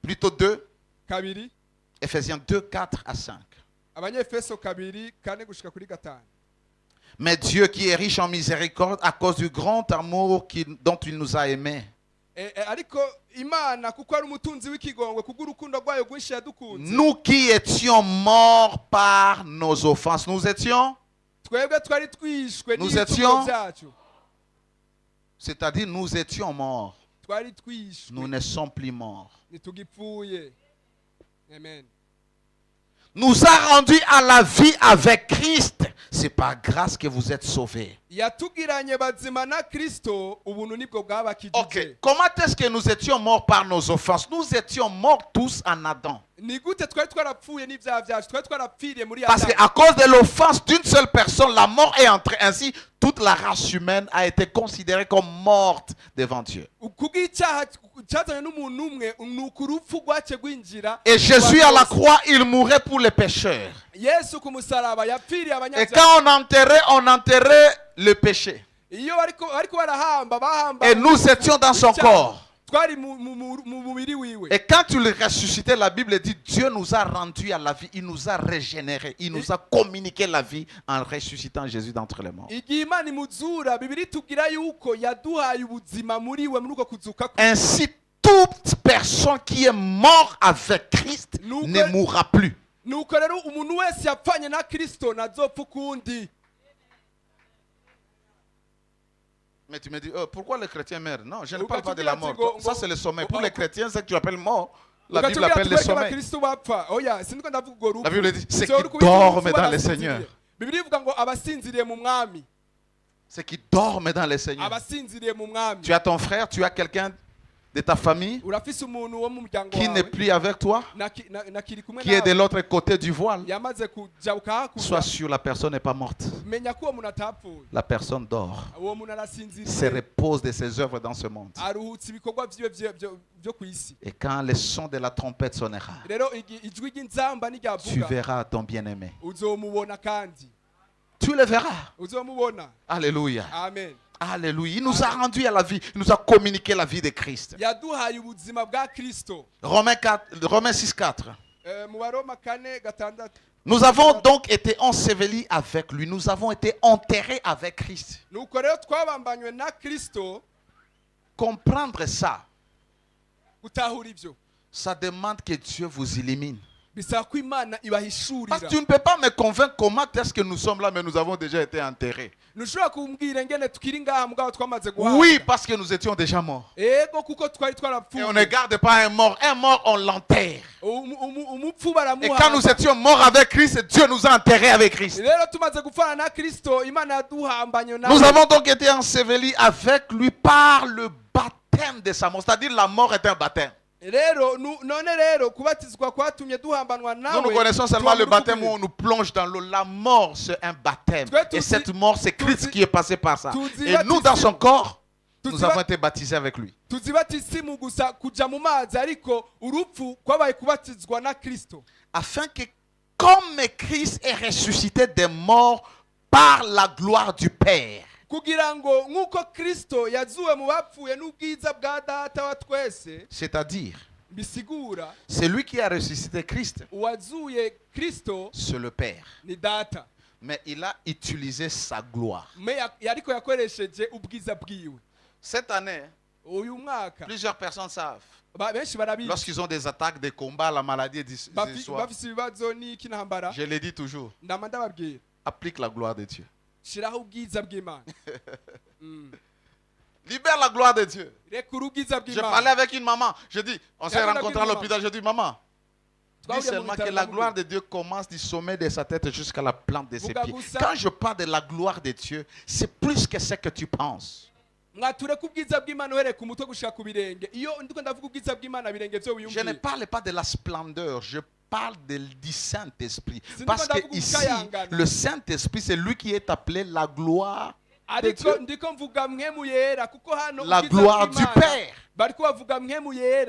plutôt 2. Ephésiens 2, 4 à 5. Mais Dieu qui est riche en miséricorde à cause du grand amour dont il nous a aimés. Nous qui étions morts par nos offenses. Nous étions. C'est-à-dire nous étions morts. Nous ne sommes plus morts. Amen. Nous a rendus à la vie avec Christ. C'est par grâce que vous êtes sauvés. Ok. Comment est-ce que nous étions morts par nos offenses? Nous étions morts tous en Adam. Parce qu'à cause de l'offense d'une seule personne, la mort est entrée. Ainsi, toute la race humaine a été considérée comme morte devant Dieu. Et Jésus à la croix, il mourait pour les pécheurs. Et quand on enterrait le péché. Et nous étions dans son corps. Et quand tu le ressuscitais, la Bible dit Dieu nous a rendus à la vie, il nous a régénérés, il nous a communiqué la vie en ressuscitant Jésus d'entre les morts. Ainsi, toute personne qui est morte avec Christ ne mourra plus. Mais tu me dis, pourquoi les chrétiens meurent? Non, je ne parle pas de la mort. Ça, c'est le sommeil. Pour les chrétiens, ce que tu appelles mort, la Bible appelle le sommeil. La Bible dit, c'est qui dorment dans le Seigneur. C'est qui dorment dans le Seigneur. Tu as ton frère, tu as quelqu'un de ta famille qui n'est plus avec toi, qui est de l'autre côté du voile. Sois sûr, la personne n'est pas morte. La personne dort, se repose de ses œuvres dans ce monde. Et quand le son de la trompette sonnera, tu verras ton bien-aimé. Tu le verras. Alléluia. Amen. Alléluia. Il nous a rendus à la vie. Il nous a communiqué la vie de Christ. Romains 6, 4. Nous avons donc été ensevelis avec lui. Nous avons été enterrés avec Christ. Comprendre ça, ça demande que Dieu vous illumine. Parce que tu ne peux pas me convaincre comment est-ce que nous sommes là, mais nous avons déjà été enterrés. Oui, parce que nous étions déjà morts. Et on ne garde pas un mort. Un mort, on l'enterre. Et quand nous étions morts avec Christ, Dieu nous a enterrés avec Christ. Nous avons donc été ensevelis avec lui par le baptême de sa mort. C'est-à-dire la mort est un baptême. Nous connaissons seulement le baptême où on nous plonge dans l'eau. La mort, c'est un baptême. Et cette mort, c'est Christ qui est passé par ça. Et nous, dans son corps, nous avons été baptisés avec lui. Afin que, comme Christ est ressuscité des morts par la gloire du Père, c'est-à-dire, c'est lui qui a ressuscité Christ. C'est le Père. Mais il a utilisé sa gloire. Cette année, plusieurs personnes savent. Lorsqu'ils ont des attaques, des combats, la maladie, je l'ai dit toujours. Applique la gloire de Dieu. Libère la gloire de Dieu. Je parlais avec une maman. Je dis, on s'est rencontrés à l'hôpital. Je dis, maman, dis seulement que la gloire de Dieu commence du sommet de sa tête jusqu'à la plante de ses pieds. Quand je parle de la gloire de Dieu, c'est plus que ce que tu penses. Je ne parle pas de la splendeur. Je parle du Saint-Esprit. Parce que ici, le Saint-Esprit, c'est lui qui est appelé la gloire de Dieu. La gloire du Père.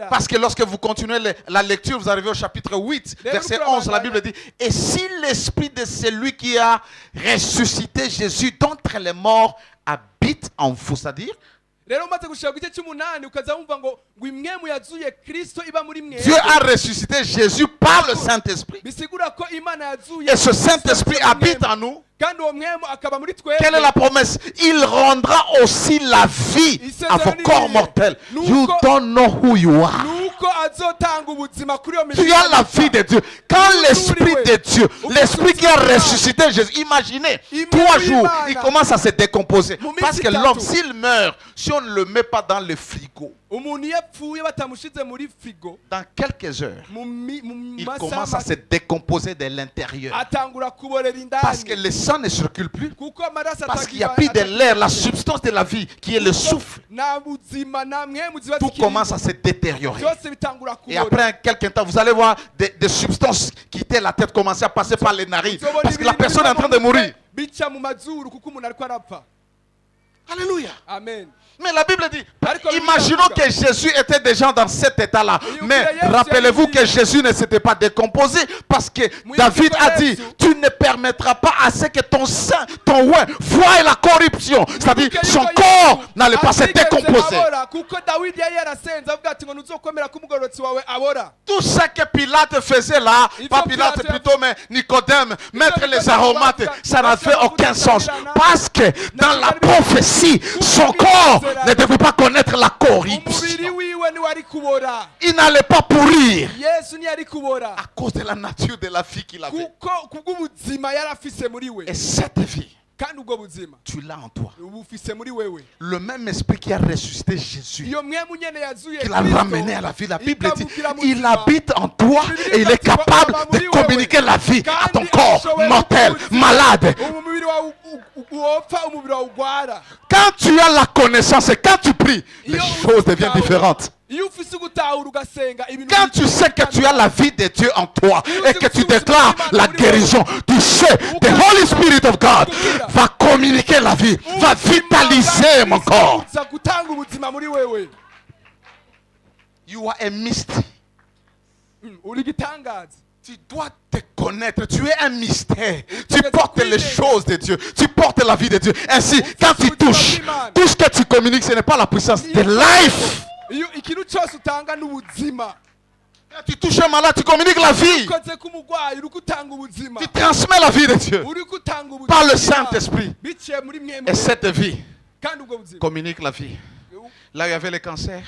Parce que lorsque vous continuez la lecture, vous arrivez au chapitre 8, verset 11, la Bible dit: et si l'esprit de celui qui a ressuscité Jésus d'entre les morts habite en vous, c'est-à-dire Dieu a ressuscité Jésus par le Saint-Esprit. Et ce Saint-Esprit habite en nous. Quelle est la promesse? Il rendra aussi la vie à vos corps mortels. You don't know who you are. Tu as la vie de Dieu. Quand l'Esprit de Dieu, l'Esprit qui a ressuscité Jésus, imaginez, 3 jours, il commence à se décomposer. Parce que l'homme, s'il meurt, si on ne le met pas dans le frigo, dans quelques heures, il commence à se décomposer de l'intérieur. Parce que le sang ne circule plus. Parce qu'il n'y a plus de l'air, la substance de la vie qui est le souffle. Tout commence à se détériorer. Et après quelques temps, vous allez voir des substances quitter la tête, commencer à passer par les narines. Parce que la personne est en train de mourir. Alléluia. Amen. Mais la Bible dit, imaginons que Jésus était déjà dans cet état-là. Mais rappelez-vous que Jésus ne s'était pas décomposé parce que David a dit, tu ne permettras pas à ce que ton sein, ton ouin, voie la corruption. C'est-à-dire, son corps n'allait pas se décomposer. Tout ce que Pilate faisait là, pas Pilate plutôt, mais Nicodème, mettre les aromates, ça n'a fait aucun sens. Parce que dans la prophétie, son corps ne devait pas connaître la corruption. Il n'allait pas pourrir à cause de la nature de la vie qu'il avait. Et cette vie, tu l'as en toi. Le même esprit qui a ressuscité Jésus, qui l'a ramené à la vie, la Bible dit, il habite en toi et il est capable de communiquer la vie à ton corps mortel, malade. Quand tu as la connaissance et quand tu pries, les choses deviennent différentes. Quand tu sais que tu as la vie de Dieu en toi et que tu déclares la guérison, tu sais, the Holy Spirit of God va communiquer la vie, va vitaliser mon corps. You are a mystery. Tu dois te connaître. Tu es un mystère. Tu portes les choses de Dieu. Tu portes la vie de Dieu. Ainsi, quand tu touches, tout ce que tu communiques, ce n'est pas la puissance de life. Quand tu touches un malade, tu communiques la vie. Tu transmets la vie de Dieu par le Saint-Esprit. Et cette vie communique la vie. Là où il y avait le cancer,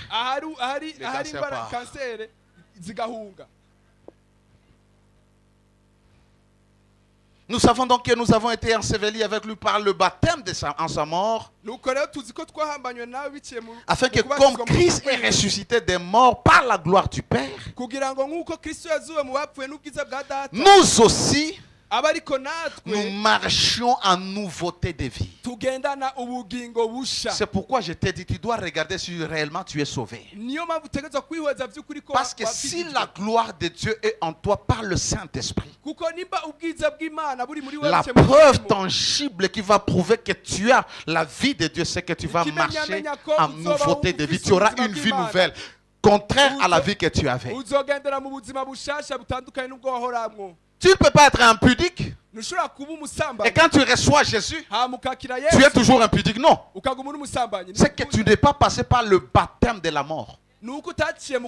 nous savons donc que nous avons été ensevelis avec lui par le baptême en sa mort, afin que comme Christ est ressuscité des morts par la gloire du Père, nous aussi, nous marchions en nouveauté de vie. C'est pourquoi je t'ai dit, tu dois regarder si réellement tu es sauvé. Parce que si la gloire de Dieu est en toi par le Saint-Esprit, la preuve tangible qui va prouver que tu as la vie de Dieu, c'est que tu vas marcher en nouveauté de vie. Tu auras une vie nouvelle, contraire à la vie que tu avais. Tu ne peux pas être impudique. Et quand tu reçois Jésus, tu es toujours impudique. Non. C'est que tu n'es pas passé par le baptême de la mort.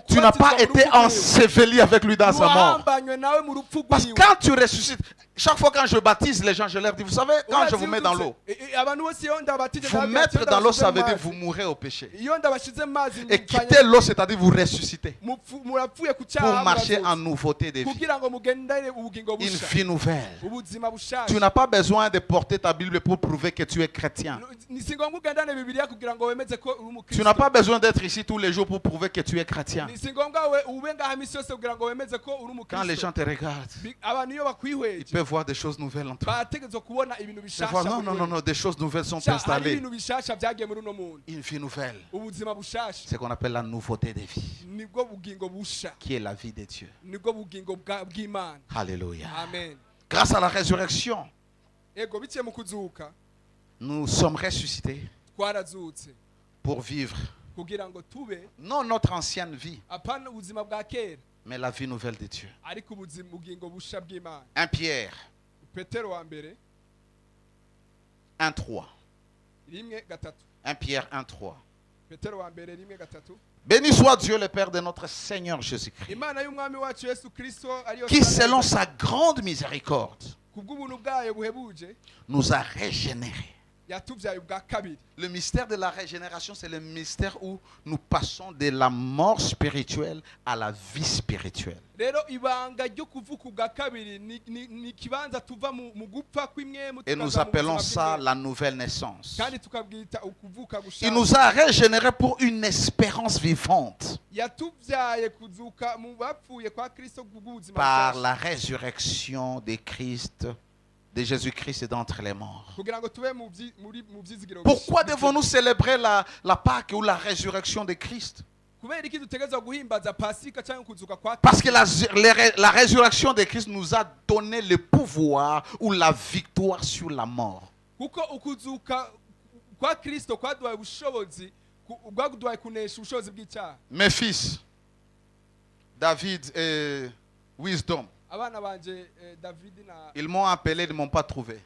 Tu n'as pas été enseveli avec lui dans sa mort. Parce que quand tu ressuscites, chaque fois quand je baptise les gens, je leur dis, vous savez, quand je vous mets dans l'eau, vous mettre dans l'eau, ça veut dire vous mourrez au péché. Et quitter l'eau, c'est-à-dire vous ressusciter. Pour marcher en nouveauté de vie. Une vie nouvelle. Tu n'as pas besoin de porter ta Bible pour prouver que tu es chrétien. Tu n'as pas besoin d'être ici tous les jours pour prouver que tu es chrétien. Quand les gens te regardent, ils peuvent voir des choses nouvelles en toi. Non, non, non, non, des choses nouvelles sont installées. Une vie nouvelle. C'est ce qu'on appelle la nouveauté des vies. Qui est la vie de Dieu. Alléluia. Amen. Grâce à la résurrection, nous sommes ressuscités pour vivre non notre ancienne vie, mais la vie nouvelle de Dieu. 1 Pierre 1:3. 1 Pierre 1:3. Béni soit Dieu le Père de notre Seigneur Jésus-Christ, qui selon sa grande miséricorde nous a régénérés. Le mystère de la régénération, c'est le mystère où nous passons de la mort spirituelle à la vie spirituelle. Et nous appelons ça la nouvelle naissance. Il nous a régénérés pour une espérance vivante par la résurrection de Christ, de Jésus-Christ d'entre les morts. Pourquoi devons-nous célébrer la Pâque ou la résurrection de Christ? Parce que la résurrection de Christ nous a donné le pouvoir ou la victoire sur la mort. Mes fils, David et Wisdom, ils m'ont appelé, ils ne m'ont pas trouvé.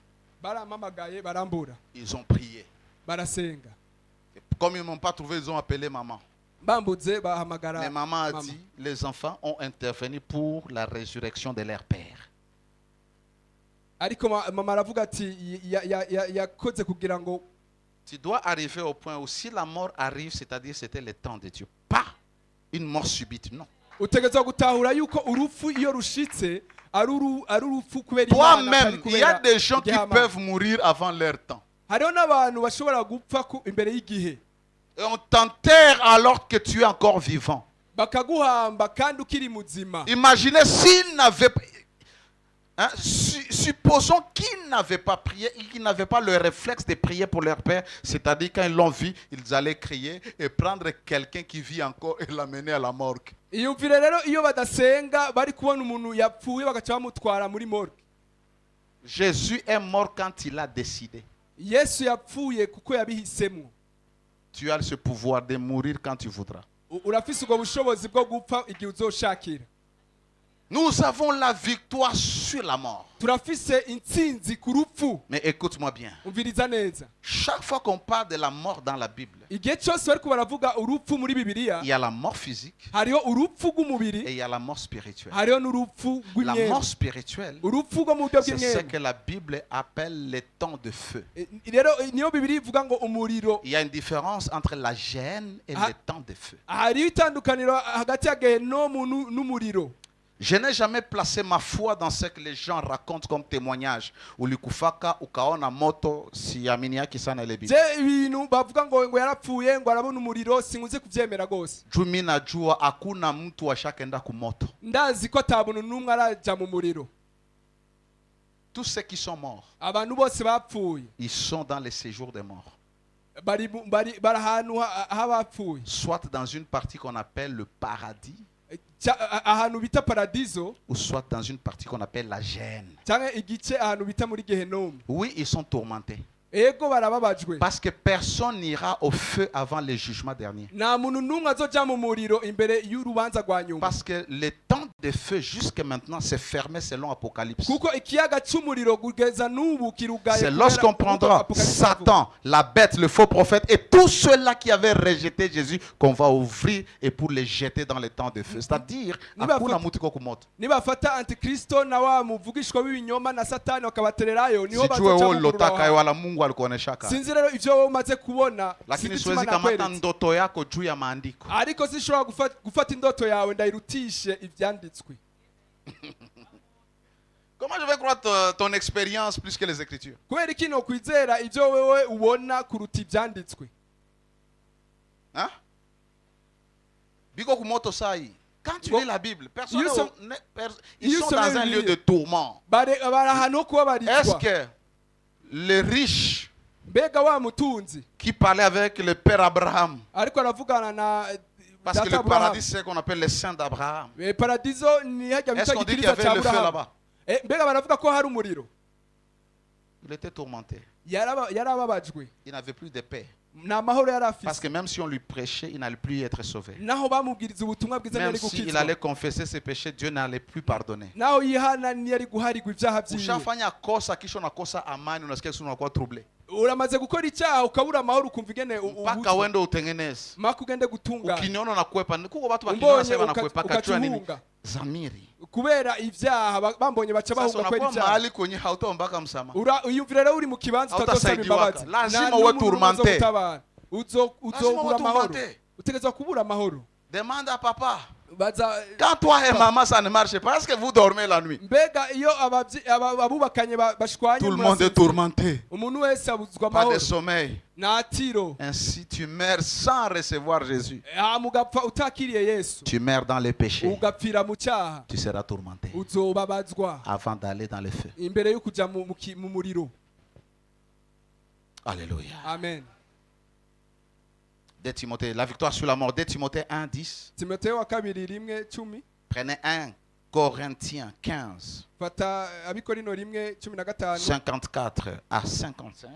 Ils ont prié. Comme ils ne m'ont pas trouvé, ils ont appelé maman. Mais maman a dit, les enfants ont intervenu pour la résurrection de leur père. Tu dois arriver au point où si la mort arrive, c'est-à-dire c'était le temps de Dieu. Pas une mort subite, non. Toi-même, il y a des gens qui peuvent mourir avant leur temps. Et on t'enterre alors que tu es encore vivant. Imaginez s'ils n'avaient pas... supposons qu'ils n'avaient pas prié, qu'ils n'avaient pas le réflexe de prier pour leur père, c'est-à-dire quand ils l'ont vu, ils allaient crier et prendre quelqu'un qui vit encore et l'amener à la morgue. Jésus est mort quand il a décidé. Tu as ce pouvoir de mourir quand tu voudras. Nous avons la victoire sur la mort. Mais écoute-moi bien. Chaque fois qu'on parle de la mort dans la Bible, il y a la mort physique et il y a la mort spirituelle. La mort spirituelle, c'est ce que la Bible appelle les temps de feu. Il y a une différence entre la gêne et les temps de feu. Je n'ai jamais placé ma foi dans ce que les gens racontent comme témoignage. Ulikufaka ukaona moto siamini yake sana ile Biblia. Jumi najua hakuna mtu ashakaenda kumoto. Tous ceux qui sont morts, ils sont dans les séjours des morts. Soit dans une partie qu'on appelle le paradis, ou soit dans une partie qu'on appelle la gêne. Oui, ils sont tourmentés. Parce que personne n'ira au feu avant le jugement dernier. Parce que le temps de feu jusqu'à maintenant c'est fermé selon Apocalypse. C'est lorsqu'on prendra Satan, la bête, le faux prophète et tous ceux-là qui avaient rejeté Jésus qu'on va ouvrir et pour les jeter dans le temps de feu. C'est-à-dire lakini siwezi kamata ndoto yako juu ya maandiko. Comment je vais croire ton expérience plus que les Écritures? Hein? Biko kumoto sai. Quand tu lis la Bible, ils sont dans un lieu de tourment. Est-ce que les riches qui parlaient avec le père Abraham, parce que le paradis c'est ce qu'on appelle les saints d'Abraham, est-ce qu'on dit qu'il y avait le feu là-bas? Il était tourmenté. Il n'avait plus de paix. Parce que même si on lui prêchait, il n'allait plus être sauvé. Même s'il allait confesser ses péchés, Dieu n'allait plus pardonner. Ushafanya kosa kisha unakosa amani, unasikia sura unakuwa troublé. Uramaze gukora icyaha ukabura amahoro ukumva igene mpaka wende utengeneze. Maka ugende gutunga. Ukiniona unakwepa, kuko watu wakiniona sasa wanakwepa kachwa nini? Zamiri. Kubera ivyaha bambonye baca bahunga kweli icyaha. Sasa mahali kwenye hautombaka msamaha. Uyumvira rero uri mu kibanza utatosaba imbabazi. Lazima uwe tourmenté. Uzobura amahoro. Utegeza kubura amahoro. Demande à papa. Quand toi et maman ça ne marche pas, est-ce que vous dormez la nuit? Tout le monde est tourmenté. Pas de sommeil. Ainsi tu meurs sans recevoir Jésus. Tu meurs dans les péchés. Tu seras tourmenté avant d'aller dans le feu. Alléluia. Amen. 2 Timothée, la victoire sur la mort. 2 Timothée 1, 10. Prenez 1 Corinthiens 15. 54 à 55.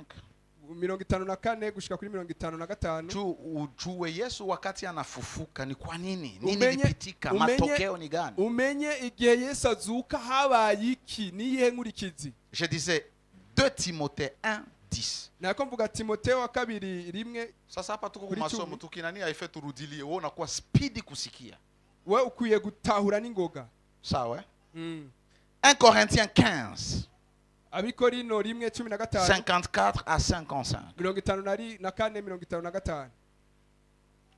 Ujue Yesu wakati anafufuka ni kwa nini? Nini lipitika? Matokeo ni gani? Je disais 2 Timothée 1, 10. Sasa hapa tuko kwa masomo tukinani haife turudilie wewe unakuwa speed kusikia. Wewe ukwiye gutahura ningoga. Sawa? 1 Corinthiens 15. Abikorino 1:15. 54 à 55.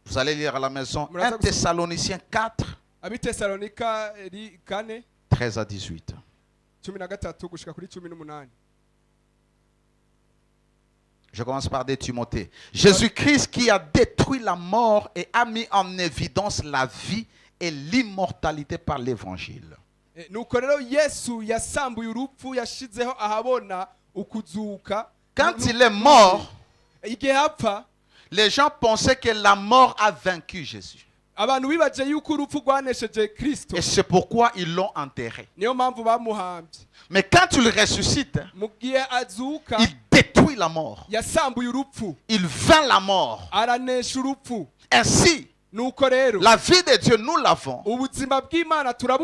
Vous allez lire à la maison 1 Thessaloniciens 4. 13 à 18. Je commence par 2 Timothée. Jésus-Christ qui a détruit la mort et a mis en évidence la vie et l'immortalité par l'évangile. Quand il est mort, les gens pensaient que la mort a vaincu Jésus. Et c'est pourquoi ils l'ont enterré. Mais quand il ressuscite, il détruit la mort. Il vainc la mort. Ainsi, la vie de Dieu, nous l'avons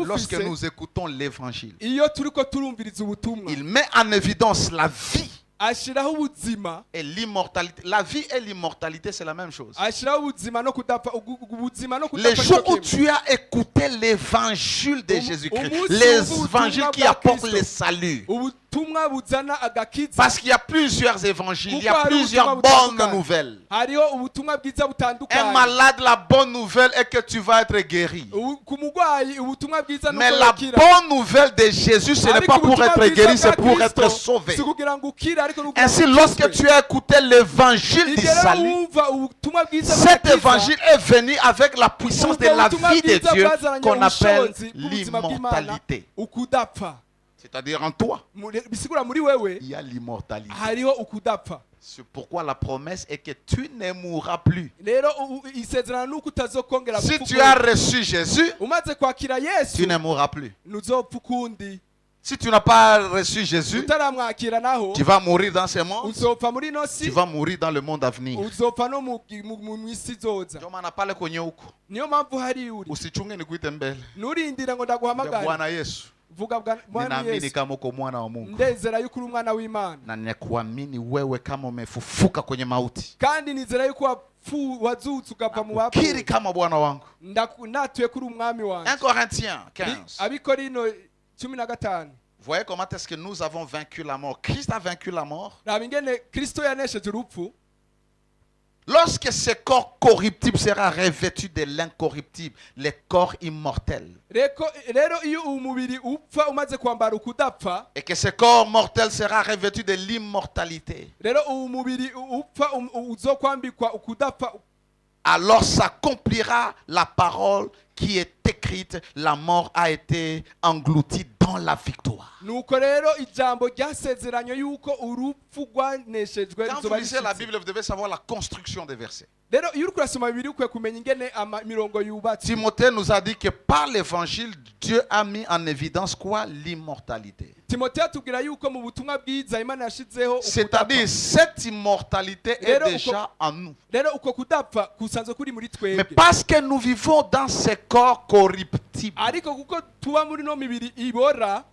lorsque nous écoutons l'évangile. Il met en évidence la vie et l'immortalité. La vie et l'immortalité, c'est la même chose. Les jours où tu as écouté l'évangile de Jésus-Christ, l'évangile qui apporte le salut. Parce qu'il y a plusieurs évangiles, il y a plusieurs bonnes nouvelles. Un malade, la bonne nouvelle est que tu vas être guéri. Mais la bonne nouvelle de Jésus, ce n'est pas pour être guéri, c'est pour être sauvé. Ainsi, lorsque tu as écouté l'évangile du salut, cet évangile est venu avec la puissance de la vie de Dieu qu'on appelle l'immortalité. C'est-à-dire en toi, il y a l'immortalité. C'est pourquoi la promesse est que tu ne mourras plus. Si tu as reçu Jésus, tu ne mourras plus. Si tu n'as pas reçu Jésus, tu vas mourir dans ce monde. Tu vas mourir dans le monde à venir. Ninaamini kama uko mwana wa Mungu. Ndezera yuko uri umwana w'Imana. Na ninakuamini wewe kama umefufuka kwenye mauti. Kandi nizera yuko wazutse ugava mu bapfu. Kiri kama Bwana wangu. Natuye kuri umwami wangu. 1 Corinthiens 15. Abikorino 15. Voyez comment est-ce que nous avons vaincu la mort. Christ a vaincu la mort. Kristo yanesheje urupfu. Lorsque ce corps corruptible sera revêtu de l'incorruptible, le corps immortel. Et que ce corps mortel sera revêtu de l'immortalité. Alors s'accomplira la parole qui est écrite, la mort a été engloutie dans la victoire. nuko rero ijambo ryasezeranye yuko urupfu rwaneshejwe. Quand vous lisez la Bible, vous devez savoir la construction des versets. rero iyo uri kurasoma Bibiliya ukwiye kumenya ingene imirongo yubatse. Timothée nous a dit que par l'évangile, Dieu a mis en évidence quoi? L'immortalité. Timothée atubwira yuko mu butumwa bwiza Imana yashizeho ukudapfa. C'est-à-dire, cette immortalité est déjà en nous. rero uko kudapfa kusanzwe kuri muri Mais twebwe. parce que nous vivons dans ces corps corruptibles, ariko kuko tuba muri no mibiri ibora,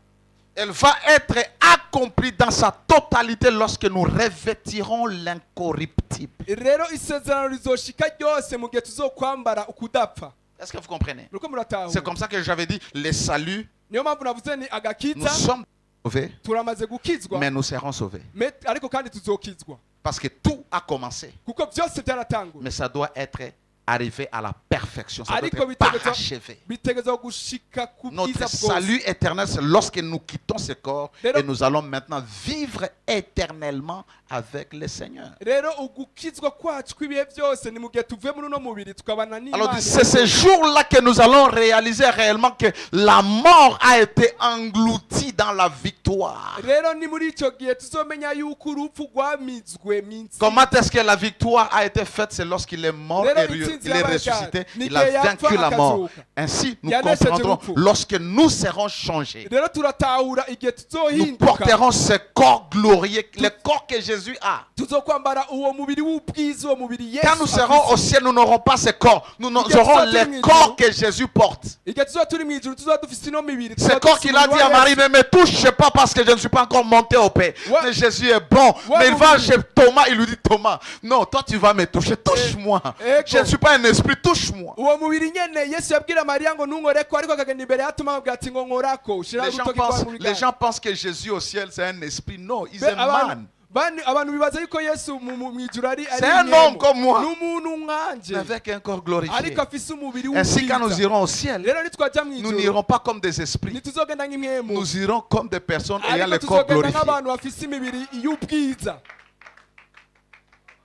elle va être accomplie dans sa totalité lorsque nous revêtirons l'incorruptible. rero isezerano rizoshika ryose mu gihe tuzokwambara ukudapfa. Est-ce que vous comprenez? Muriko muratahura? C'est comme ça que j'avais dit, le salut, niyo mpamvu navuze ni nous agakiza sommes sauvés, turamaze gukizwa, mais nous serons sauvés. ariko kandi tuzokizwa Parce que tout a commencé, kuko byose byaratanguye. mais ça doit être arrivé à la perfection, ça doit ariko être parachevé. bitegezwa gushika ku bwiza Notre bwose. salut éternel, c'est lorsque nous quittons ce corps et nous allons maintenant vivre éternellement avec le Seigneur. rero ugukizwa kwacu kw'ibihe byose ni mu gihe tuvuye muri uno mubiri tukabana Alors n'Imana. c'est ce jour-là que nous allons réaliser réellement que la mort a été engloutie dans la victoire. rero ni muri icyo gihe tuzomenya yuko urupfu rwamizwe minsi. Comment est-ce que la victoire a été faite? C'est lorsqu'il est mort et il est ressuscité. Il a vaincu la mort. Ainsi, nous comprendrons lorsque nous serons changés. rero turatahura igihe Nous tuzohinduka, porterons ce corps glorieux, le corps que Jésus a. tuzokwambara uwo mubiri w'ubwiza, uwo mubiri Yesu Quand nous serons afise. au ciel, nous n'aurons pas ce corps. Nous aurons le corps que Jésus porte. igihe tuzoba turi mu ijuru tuzoba dufise ino mibiri. Ce corps qu'il a dit à Marie, ne me touche pas parce que je ne suis pas encore monté au Père. Ouais. Mais Jésus est bon. Ouais, Mais il mon va Dieu. chez Thomas, il lui dit, Thomas, non, toi tu vas me toucher. Touche-moi. Je ne suis pas un esprit, touche-moi. uwo mubiri nyene Yesu yabwira Mariya ngo ntunkoreko, ariko akagenda imbere ya Toma akabwira ati ngo nkorako, shira urutoki rwawe mu Les biganza. gens pensent que Jésus au ciel, c'est un esprit. Non, il est Abantu- man. abantu bibaza yuko Yesu mu ijuru ari C'est un homme comme moi. n'umuntu nkanje, Avec un corps glorifié. ariko afise umubiri Ainsi, quand nous w'ubwiza. irons au ciel, rero nitwaja mu nous ijuru n'irons pas comme des esprits. ntituzogenda nk'imwemu, Nous irons comme des personnes ayant ariko le corps tuzogenda glorifié. nk'abantu bafise imibiri y'ubwiza.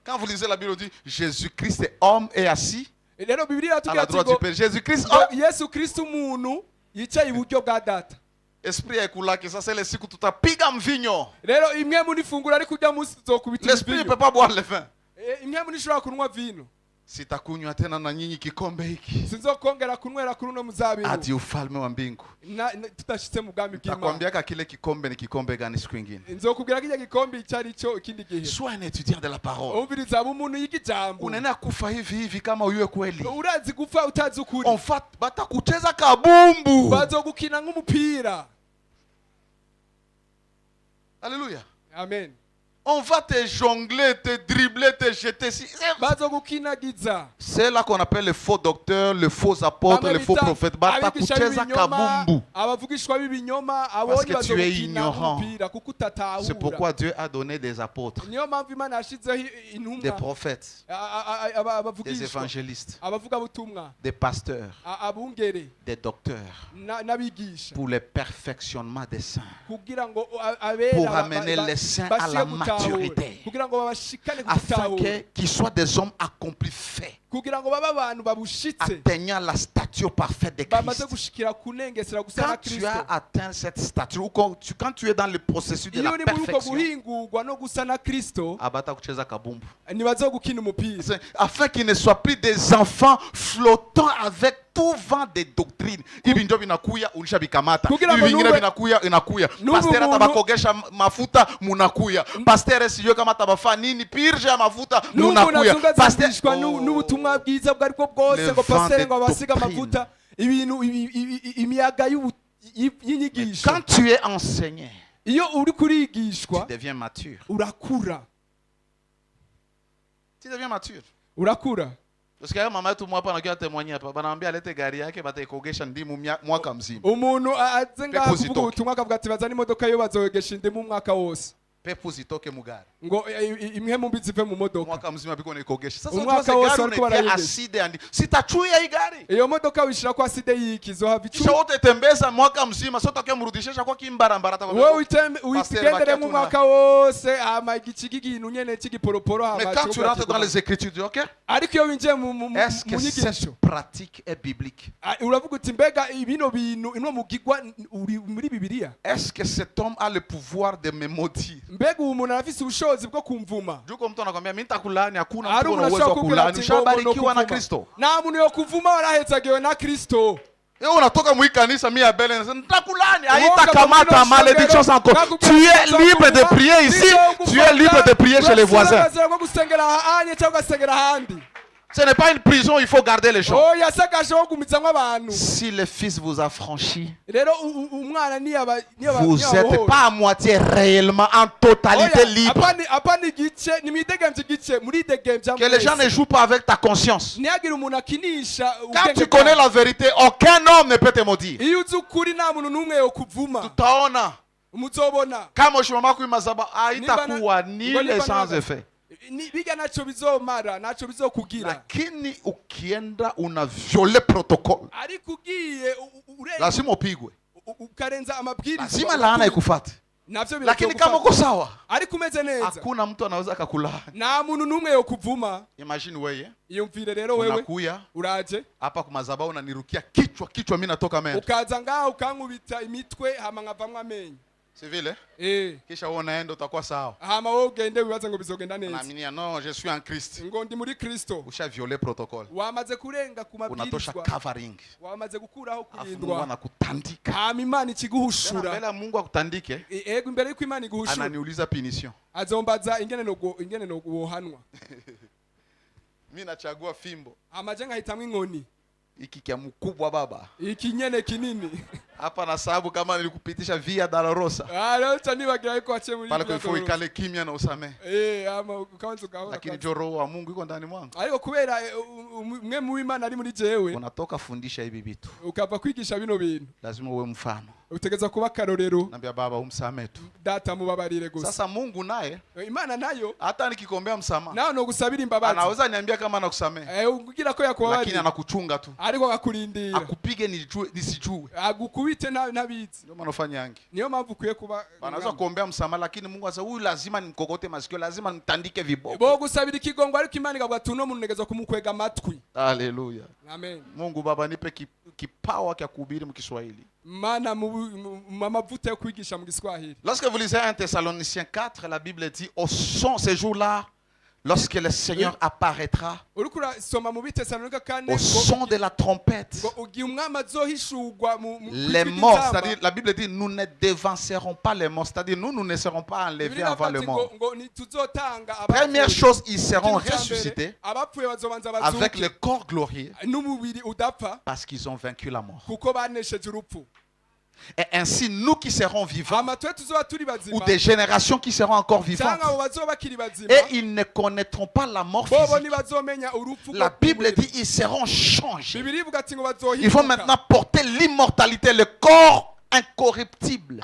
Quand vous lisez la Bible, on dit Jésus-Christ est homme et assis rero Bibiliya à iratubwira la ati droite ngo du Père. Jésus-Christ, homme. Yesu Kristo umuntu yicaye iburyo bwa data. Esprit ekula que ça c'est le siku tutapiga mvinyo. rero imwemu nifungura ariko ujya munsi tuzokubita L'esprit ne ibinyo. peut pas boire le vin. imwemu nishobora kunywa vino, Sitakunywa tena na nyinyi kikombe hiki sinzokongera kunywera kuri uno muzabibu hadi ufalme wa mbingu. tudashitse mu bwami bw'Imana. Nitakwambiaka kile kikombe ni kikombe gani siku ingine. nzokubwira ko icyo gikombe icyo ari cyo ikindi gihe. Sois un étudiant de la parole. umviriza abo umuntu yiga ijambo. Unaenda kufa hivi hivi kama uyue kweli. urazi gupfa utazi ukuri. On fait batakucheza kabumbu. bazogukina nk'umupira. Alléluia. Amen. On va te jongler, te dribbler, te jeter. bazogukinagiza. C'est là qu'on appelle les faux docteurs, les faux apôtres, les faux prophètes. Batakucheza kabumbu. abavugishwa b'ibinyoma Parce abonye que tu es bazogukina ignorant. nk'umupira kuko utatahura. C'est pourquoi Dieu a donné des apôtres, niyo mpamvu Imana yashizeho des intumwa, prophètes, des abavugishwa, évangélistes, abavugabutumwa, des pasteurs, abungere des docteurs, n'abigisha, pour le perfectionnement des saints, kugira ngo abera pour amener les saints à la maturité, kugira ngo babashikane afin gutahura, qu'ils soient des hommes accomplis faits, kugira ngo babe abantu babushitse atteignant la stature parfaite de bamaze Christ. gushikira kunengesera gusa na Quand tu Kristo. as atteint cette stature, ou quand tu es dans le processus de iyo la uri muri uko perfection, guhingurwa no gusa na Kristo, abatakucheza kabumbu. ntibazogukina umupira, Afin qu'ils ne soient plus des enfants flottant avec tout vent de doctrine. Hivi ndio vinakuya ulisha bikamata. Kugira Hivi ngo vingine nube- vinakuya inakuya. nube Pasteur umuntu- atabakogesha mafuta munakuya. Pasteur sijue kama atabafa nini pirge ya mafuta n'umuntu munakuya. Pasteur azungazishwa n'ubutumwa bwiza bwo ariko bwose Le ngo pastere vent ngo de abasiga doctrine. amavuta ibintu imiyaga y'inyigisho. Quand tu es enseigné, iyo uri tu kurigishwa deviens mature. urakura, Tu deviens mature. urakura. Parce que mama yetu mwapa anakuwa témoigner hapa. Banaambia alete gari yake bataikogesha ndimu mwaka mzima. umuntu aze ngaha Pepo kuvuga zitoke. ubutumwa akavuga ati bazana imodoka yo bazogesha indimu umwaka wose Pepo zitoke mugari. ngo imwe mu mbizi ive mu modoka. Mwaka mzima biko nikogesha. Sasa Umwaka wose ariko unatia aside andi. Sitachuia hii gari. Iyo modoka wishira kwa aside yikizo havichu. Kisha wote tembeza mwaka mzima sio tokea mrudishesha kwa kimbarambara ta. Wewe uitendere mu mwaka wose ama igikintu nyene cy'igiporoporo hama. Mais quand tu rentres dans les écritures, OK? Ariko iyo winjiye mu est-ce que cette pratique est biblique? Uravuga uti mbega ibino bintu inwo mugigwa muri Bibiliya? Est-ce que cet homme a le pouvoir de me maudire? Mbega umuntu arafise ubushobozi bwo kumvuma? Juko mtu anakwambia mimi nitakulani, hakuna mtu ana uwezo wa kulani. Ushabarikiwa na Kristo. Na muntu yo kuvuma warahetsagiwe na Kristo. Yo unatoka mu kanisa mimi abele nitakulani, haitakamata malédiction sans cause. Tu es libre de prier ici, tu es libre de prier chez les voisins. Ce n'est pas une prison, il faut garder les gens. Si le Fils vous a franchi, vous n'êtes pas à moitié réellement, en totalité libre. Que les gens ne jouent pas avec ta conscience. Quand tu connais la vérité, aucun homme ne peut te maudire. Tutaona kama ushimama kwa mazaba haitakuwa nile sans effet. Lakini ukienda una viole protocole, lazima upigwe, lazima laana ikufuate. Lakini kama uko sawa, hakuna mtu anaweza akakulaani. Imagine wewe, unakuya hapa kwa madhabahu unanirukia kichwa mimi natoka meno. Ukaza ngao ukankubita imitwe hama nkavamwa amenyo. C'est vile? Kisha unaenda utakuwa sawa. Hama wewe ugende wibaza ngo bizogenda neza. Naamini non, je suis en Christ. Ngo ndi muri Kristo. Usha violer protocole. Wamaze kurenga ku mabwirizwa. Unatosha covering. Wamaze gukuraho kurindwa. Mungu anakutandika. Hama Imana ikiguhushura. Mbele Mungu akutandike. Ego imbere yuko Imana iguhushura. Ananiuliza punition. Azombaza ingene no guhanwa. Mimi nachagua fimbo. Amaje ngahitamwe inkoni. Iki kia mkubwa baba. Iki nyene kinini. Hapa na sababu kama nilikupitisha Via Dolorosa. Leo tanibagira yuko ache muri. Pale kwa ikale kimya na usame. Ama ukaanza ukaona. Lakini roho wa Mungu iko ndani mwangu. Ariko kubera mwe mu Imana ari muri jewe. Unatoka fundisha hivi vitu. Ukava kwigisha bino bintu. Lazima uwe mfano. Utegeza kuba karorero. Naambia baba umsame tu. Data mubabarire gusa. Sasa Mungu naye, Imana nayo, hata nikikombea msamaha, nao no gusabira imbabazi. Anaweza niambia kama nakusamehe. Ugira ko yakubabarira. Lakini anakuchunga tu. Ariko akakurindira. Akupige nisijue. Agukubite nabizi. Ndio maana ufanya yangi. Niyo mpamvu kuye kuba. Anaweza kuombea msamaha lakini Mungu asa huyu lazima nikokote masikio, lazima nitandike viboko. Bo gusabira ikigongo ariko Imana igabwa tuno muntu negeza kumukwega amatwi. Haleluya. Amen. Mungu Baba nipe kipawa cha kuhubiri mkiswahili. Mana mavuta yo kwigisha mu Kiswahili. Lorsque vous lisez 1 Thessaloniciens 4, la Bible dit au son ces jours-là, lorsque le Seigneur apparaîtra, au son de la trompette, les morts, c'est-à-dire la Bible dit nous ne devancerons pas les morts, c'est-à-dire nous ne serons pas enlevés avant le mort. Première chose, ils seront ressuscités avec le corps glorieux parce qu'ils ont vaincu la mort. Et ainsi, nous qui serons vivants, ou des générations qui seront encore vivantes, et ils ne connaîtront pas la mort physique. La Bible dit ils seront changés. Ils vont maintenant porter l'immortalité, le corps incorruptible.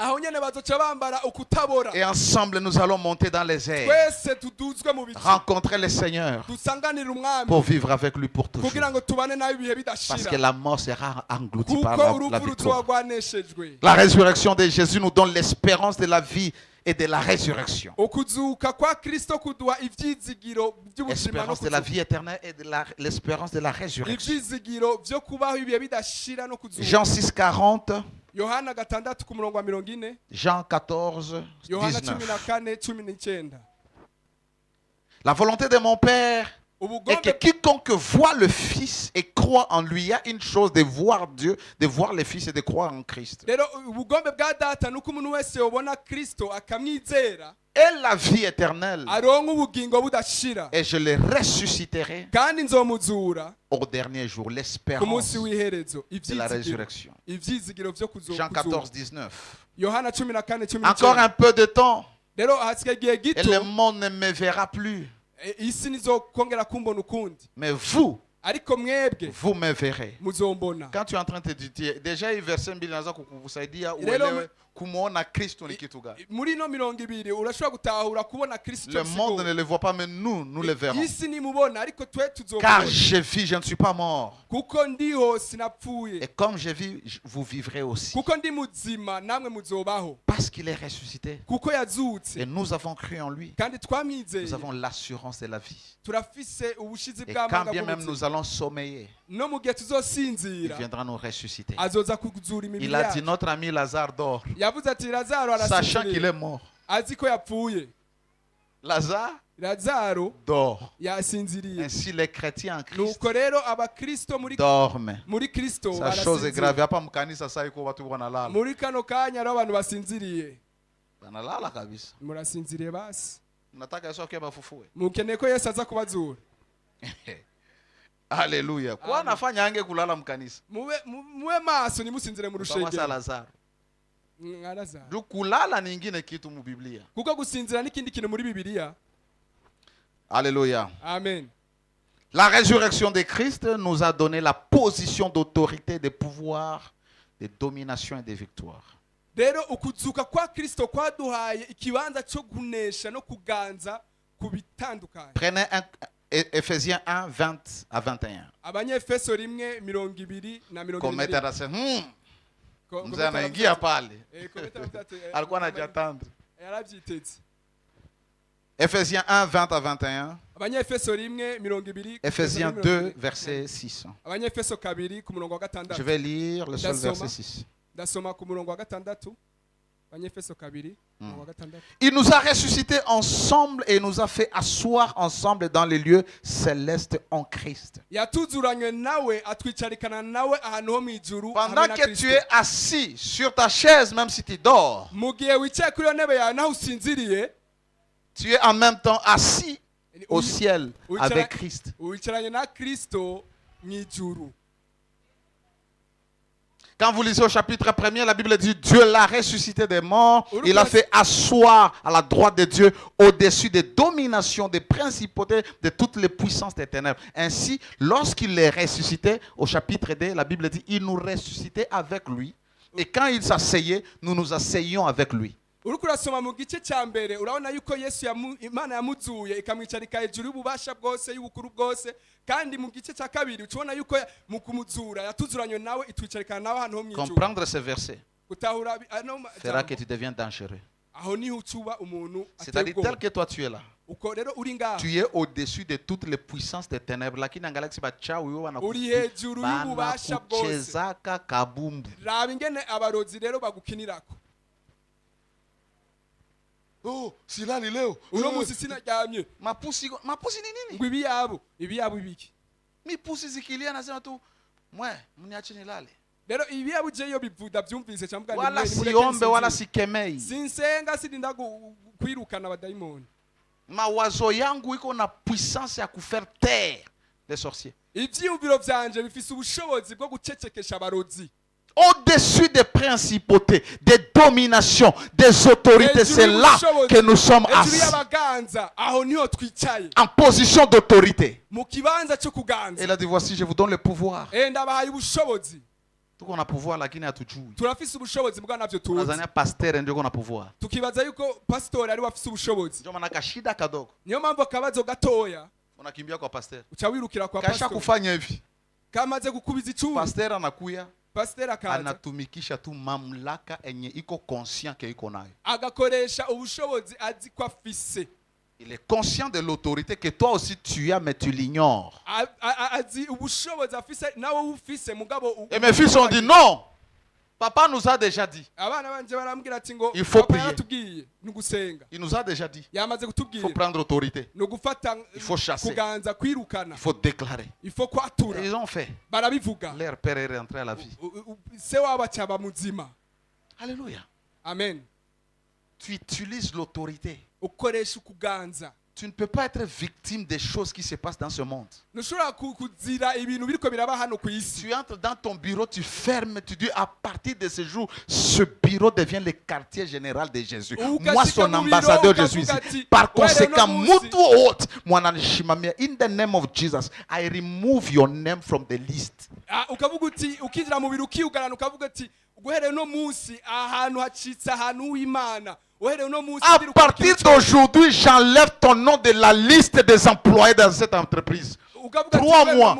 Et ensemble, nous allons monter dans les airs, rencontrer le Seigneur pour vivre avec lui pour toujours. Parce que la mort sera engloutie par la victoire. La résurrection de Jésus nous donne l'espérance de la vie et de la résurrection. L'espérance de la vie éternelle et de l'espérance de la résurrection. Jean 6,40. Jean 14, 19. La volonté de mon Père est que quiconque voit le Fils et croit en lui, il y a une chose de voir Dieu, de voir le Fils et de croire en Christ. Et la vie éternelle. Et je les ressusciterai au dernier jour. L'espérance de la résurrection. Jean 14, 19. Encore un peu de temps. Et le monde ne me verra plus. Mais vous me verrez. Quand tu es en train de dire, déjà il verset 2 kukusaidia uelewe kumwona Kristo ni kitu gani. Muri no 20 urashobora gutahura kubona Kristo. Le monde ne le voit pas, mais nous le verrons. Isi ni mubona ariko twe tuzobona. Car je vis, je ne suis pas mort. Kuko ndiho sinapfuye. Et comme je vis, vous vivrez aussi. Kuko ndi muzima namwe muzobaho. Parce qu'il est ressuscité. Kuko yazutse. Et nous avons cru en lui. Kandi twamwizeye. Nous avons l'assurance de la vie. Turafise ubushizi Et bw'amanga. quand bien même nous allons sommeiller, no mu gihe tuzosinzira, il viendra nous ressusciter. Azoza kuzura imibiri. Il a dit notre ami Lazare dort. Yavuze ati Lazaro arasinzira. Sachant qu'il est mort. Azi ko yapfuye. Lazaro dort. Yasinziriye. Ainsi les chrétiens en Christ nuko rero abakristo dorment. Muri Kristo barasinzira. Sa chose est grave. Hapa mkanisa sasa iko watu wanalala. Muri kano kanya ro abantu basinziriye. Banalala kabisa. Murasinziriye basi. Mnataka Yesu akiwa bafufue. Mukeneye ko Yesu aza kubazura. Haleluya. Kwa nafanya ange kulala mkanisa. Muwe maso nimusinzire mu rushengero. Kama Lazaro. Lazaro. Du kulala ni ingine kitu mu Biblia. Kuko gusinzira n'ikindi kintu muri Biblia. Alléluia. Amen. La résurrection de Christ nous a donné la position d'autorité, de pouvoir, de domination et de victoire. Rero ukuzuka kwa Kristo kwaduhaye ikibanza cyo kunesha no kuganza kubitandukanye. Prenez Ephésiens 1, 20 à 21. Abanyefeso 1:20 na 21. Kometa anasema mzee anaingia pale. Alikuwa anajatanda. Yarabyitetse. Ephésiens 1, 20 à 21. Abanyefeso 1:20. Ephésiens 2, verset 6. Abanyefeso 2 ku murongo wa 6. Je vais lire le seul verset 6. Dasoma ku murongo wa 6. Abanyefeso 2 murongo wa 6. Il nous a ressuscités ensemble et nous a fait asseoir ensemble dans les lieux célestes en Christ. Yatuzuranywe nawe atwicarikana nawe ahantu ho mwijuru. Pendant que tu es assis sur ta chaise, même si tu dors, mu gihe wicaye kuri yo ntebe yawe naho usinziriye, tu es en même temps assis au ciel avec Christ. Wicaranye na Kristo mwijuru. Quand vous lisez au chapitre 1er, la Bible dit Dieu l'a ressuscité des morts, il a fait asseoir à la droite de Dieu au-dessus des dominations, des principautés, de toutes les puissances des ténèbres. Ainsi, lorsqu'il est ressuscité, au chapitre 2, la Bible dit il nous ressuscitait avec lui. Et quand il s'asseyait, nous nous asseyions avec lui. Uriko urasoma mu gice cya mbere urabona yuko Yesu Imana yamuzuye ikamwicarika hejuru y'ububasha bwose y'ubukuru bwose, kandi mu gice cya kabiri ucibona yuko mu kumuzura yatuzuranywe nawe itwicarikana nawe ahantu ho mwijuru. Comprendre ce verset utahura fera que tu deviens dangereux. Aho ni ucuba umuntu. C'est-à-dire tel que toi tu es là. Uko rero uri ngaho. Tu es au-dessus de toutes les puissances des ténèbres. Lakini angalia kiba chawi wewe wana. Uri hejuru y'ububasha bwose. Chezaka kabumbu. Raba ingene abarozi rero bagukinirako. Oh, silali leo. Uno musi sinaryamye. Mapusi ni nini? Ngo ibiyabo ibiki. Mipusi zikilia nasema tu, mwe, mniache nilale. Rero ibiyabo je yo bivuda byumvise cyambwa ni wala siombe wala sikemei. Sinsenga sidinda kwirukana abadayimoni. Mawazo yangu iko na puissance ya kufaire taire les sorciers. Ivyumviro vyanje bifise ubushobozi bwo gucecekesha abarozi. Au-dessus des principautés, des dominations, des autorités, c'est là que nous sommes assis. En position d'autorité. Elle a dit voici, je vous donne le pouvoir. Tout qu'on a pouvoir là qui n'est à tout jour. Nazania pasteur ndio qu'on a pouvoir. Tukibaza yuko pastor ari wafise ubushobozi. Ndio maana kashida kadogo. Niyo mambo kabazo gatoya. Unakimbia kwa pasteur. Uchawirukira kwa pastor. Kasha kufanya hivi. Kamaze gukubiza icumu. Pasteur anakuya. Pasteur akaza. Anatumikisha tu mamlaka enye iko conscient ke iko nayo. Agakoresha ubushobozi azi kwa fise. Il est conscient de l'autorité que toi aussi tu as, mais tu l'ignores. Et mes fils ont dit non. Papa nous a déjà dit. Il faut prier. Il nous a déjà dit. Il faut prendre autorité. Il faut chasser. Il faut déclarer. Et ils ont fait. Leur père est rentré à la vie. Alléluia. Amen. Tu utilises l'autorité. Tu ne peux pas être victime des choses qui se passent dans ce monde. Tu entres dans ton bureau, tu fermes, tu dis à partir de ce jour, ce bureau devient le quartier général de Jésus. Moi, son ambassadeur, je suis ici. Par conséquent, in the name of Jesus, I remove your name from the list. À partir d'aujourd'hui, j'enlève ton nom de la liste des employés dans cette entreprise. 3 mois.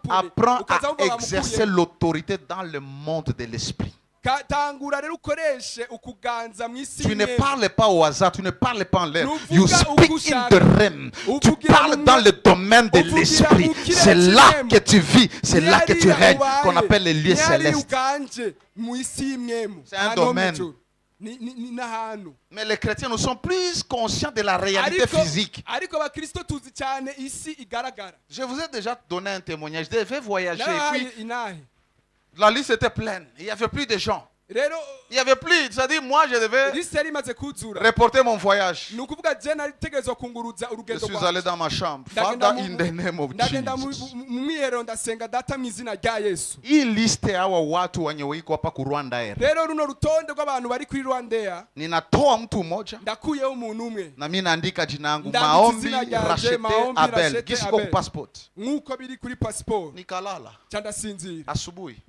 Apprends à exercer l'autorité dans le monde de l'esprit. Tu ne parles pas au hasard, tu ne parles pas en l'air. You speak in the realm. Tu parles dans le domaine de l'esprit. C'est là que tu vis, c'est là que tu règnes, qu'on appelle les lieux célestes. C'est un domaine. Mais les chrétiens ne sont plus conscients de la réalité physique. Je vous ai déjà donné un témoignage. Je devais voyager et puis la liste était pleine. Il n'y avait plus de gens. Il n'y avait plus. C'est-à-dire, moi, je devais reporter mon voyage. Je suis allé dans ma chambre. Father, in the name of Jesus. Hii liste hawa watu wenye wiko hapa ku Rwanda Air. Ninatoa mtu mmoja. Na mimi naandika jina langu Maombi Rachete Abel. Kisiko passport. Nikalala. Asubuhi.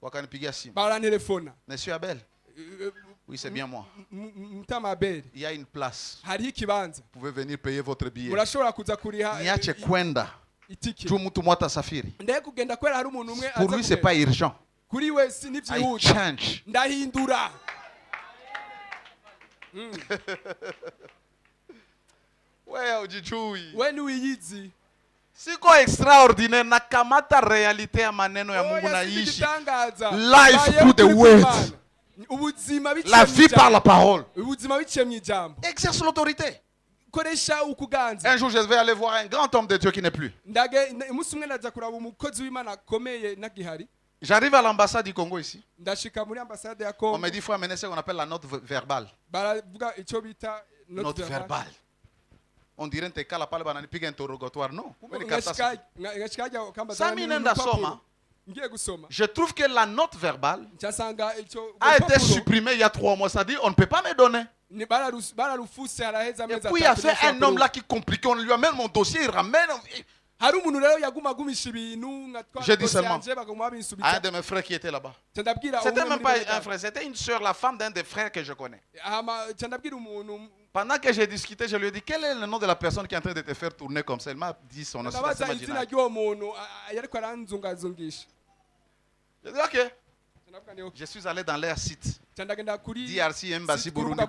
Wakanipigia simu. Monsieur Abel. Oui, c'est bien moi. Il y a une place. Vous pouvez venir payer votre billet. Niache kwenda. Tu mtu mwata safiri. Pour lui, c'est pas urgent. I change. Wewe ujijui. Siko extraordinaire, nakamata realite ya maneno ya Mungu naishi. Life through the word. La vie par la parole. Exerce l'autorité. Un jour, je vais aller voir un grand homme de Dieu qui n'est plus. J'arrive à l'ambassade du Congo ici. On me dit qu'il faut amener ce qu'on appelle la note verbale. Note verbale. On dirait que tu es là, tu interrogatoire. Non. Je trouve que la note verbale a été supprimée il y a 3 mois. Ça dit, on ne peut pas me donner. Et puis il y a fait un homme là qui complique. On lui amène mon dossier, il ramène. J'ai dit seulement à un de mes frères qui était là-bas. C'était même pas un frère, c'était une soeur, la femme d'un des frères que je connais. Pendant que j'ai discuté, je lui ai dit quel est le nom de la personne qui est en train de te faire tourner comme ça. Elle m'a dit son nom. J'ai dit ok. Je suis allé dans leur site. DRC Embassy Burundi.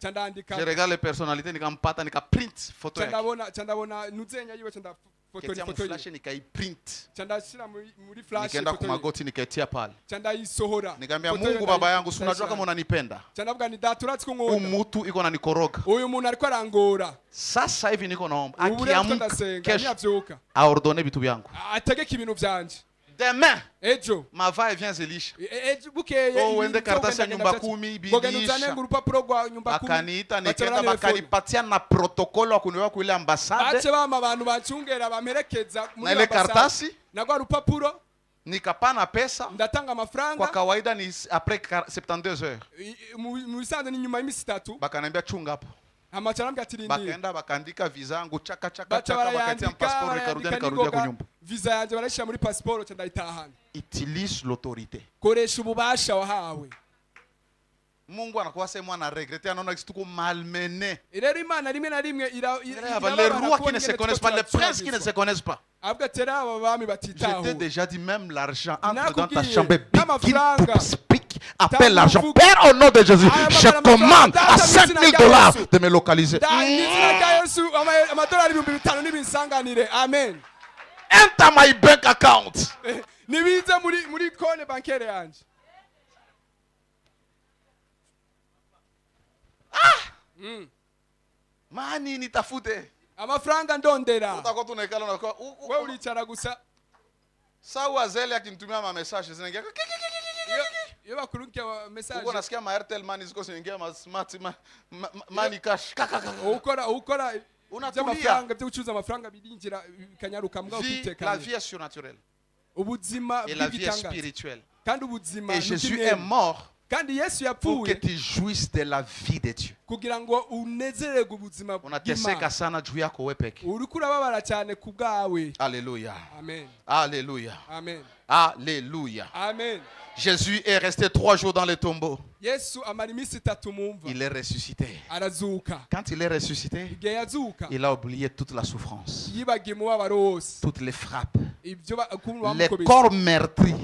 Je regarde les personnalités, je print photo. Ketia mflash nikaiprint. Nikaenda kwa magoti nikaitia pale. Nikamwambia Mungu baba yangu, si unajua kama unanipenda. Mtu iko ananikoroga. Huyu muntu alikuwa arangora. Sasa hivi niko naomba akiamka kesho aordone vitu vyangu. Ategeka ibintu byanje. Demain, ejo mava et vient Elisha. Bukeye wende karatasi ya nyumba 10 bilisha. Akaniita nikaenda bakanipatia na protokolo kuniwa ku ile ambassade. Bache bama abantu bacungera bamerekeza muri ambassade. Na ile karatasi nagwa rupapuro nikapana pesa. Ndatanga amafaranga. Kwa kawaida ni après 72 heures. Mu bisanzwe ni nyuma y'imisi 3. Bakaniambia chunga hapo. Amacharambia atirindi. Bakaenda bakandika visa yangu chaka bakatia passport nikarudia kunyumba. Visa yanje barashira muri passport cyanda itahana. Utilise l'autorité. Koresha ububasha wahawe. Mungu anakuwa sema na regrette anaona kitu ko malmené. Rero Imana rimwe na rimwe les rois qui ne se connaissent pas, les princes qui ne se connaissent pas. Je t'ai déjà dit même l'argent entre dans ta chambre. Appelle l'argent. Père, au nom de Jésus, je commande à $5,000 de me localiser. Amen. Enter my bank account. Mani nitafute. Amafaranga ndondera. Utakuwa tunekala na kwa wewe ulichara gusa. Sawa zele akinitumia ma message zinaingia. uko nasikia ma Airtel Money ziko zinaingia ma smart money cash unatulia. La vie est surnaturelle et la vie est spirituelle. Et Jésus est mort pour que tu jouisses de la vie de Dieu. Unateseka sana juu yako wewe peke. Alléluia. Amen. Alléluia. Amen. Alléluia. Amen. Jésus est resté 3 jours dans le tombeau. Il est ressuscité. Quand il est ressuscité, il a oublié toute la souffrance, toutes les frappes, les corps meurtris.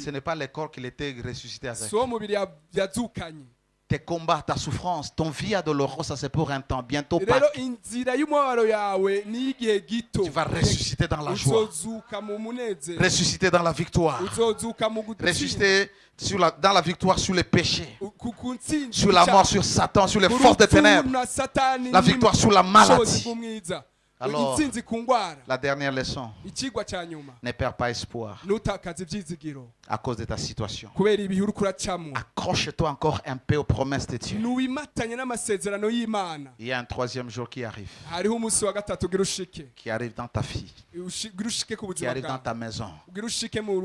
Ce n'est pas les corps qu'il était ressuscité avec. Tes combats, ta souffrance, ton via douloureuse, ça c'est pour un temps. Bientôt pas. Tu vas ressusciter dans la joie, ressusciter dans la victoire, ressusciter dans la victoire sur les péchés, sur la mort, sur Satan, sur les forces des ténèbres, la victoire sur la maladie. Alors, la dernière leçon, ne perds pas espoir à cause de ta situation. Accroche-toi encore un peu aux promesses de Dieu. Il y a un 3e jour qui arrive dans ta vie, qui arrive dans ta maison,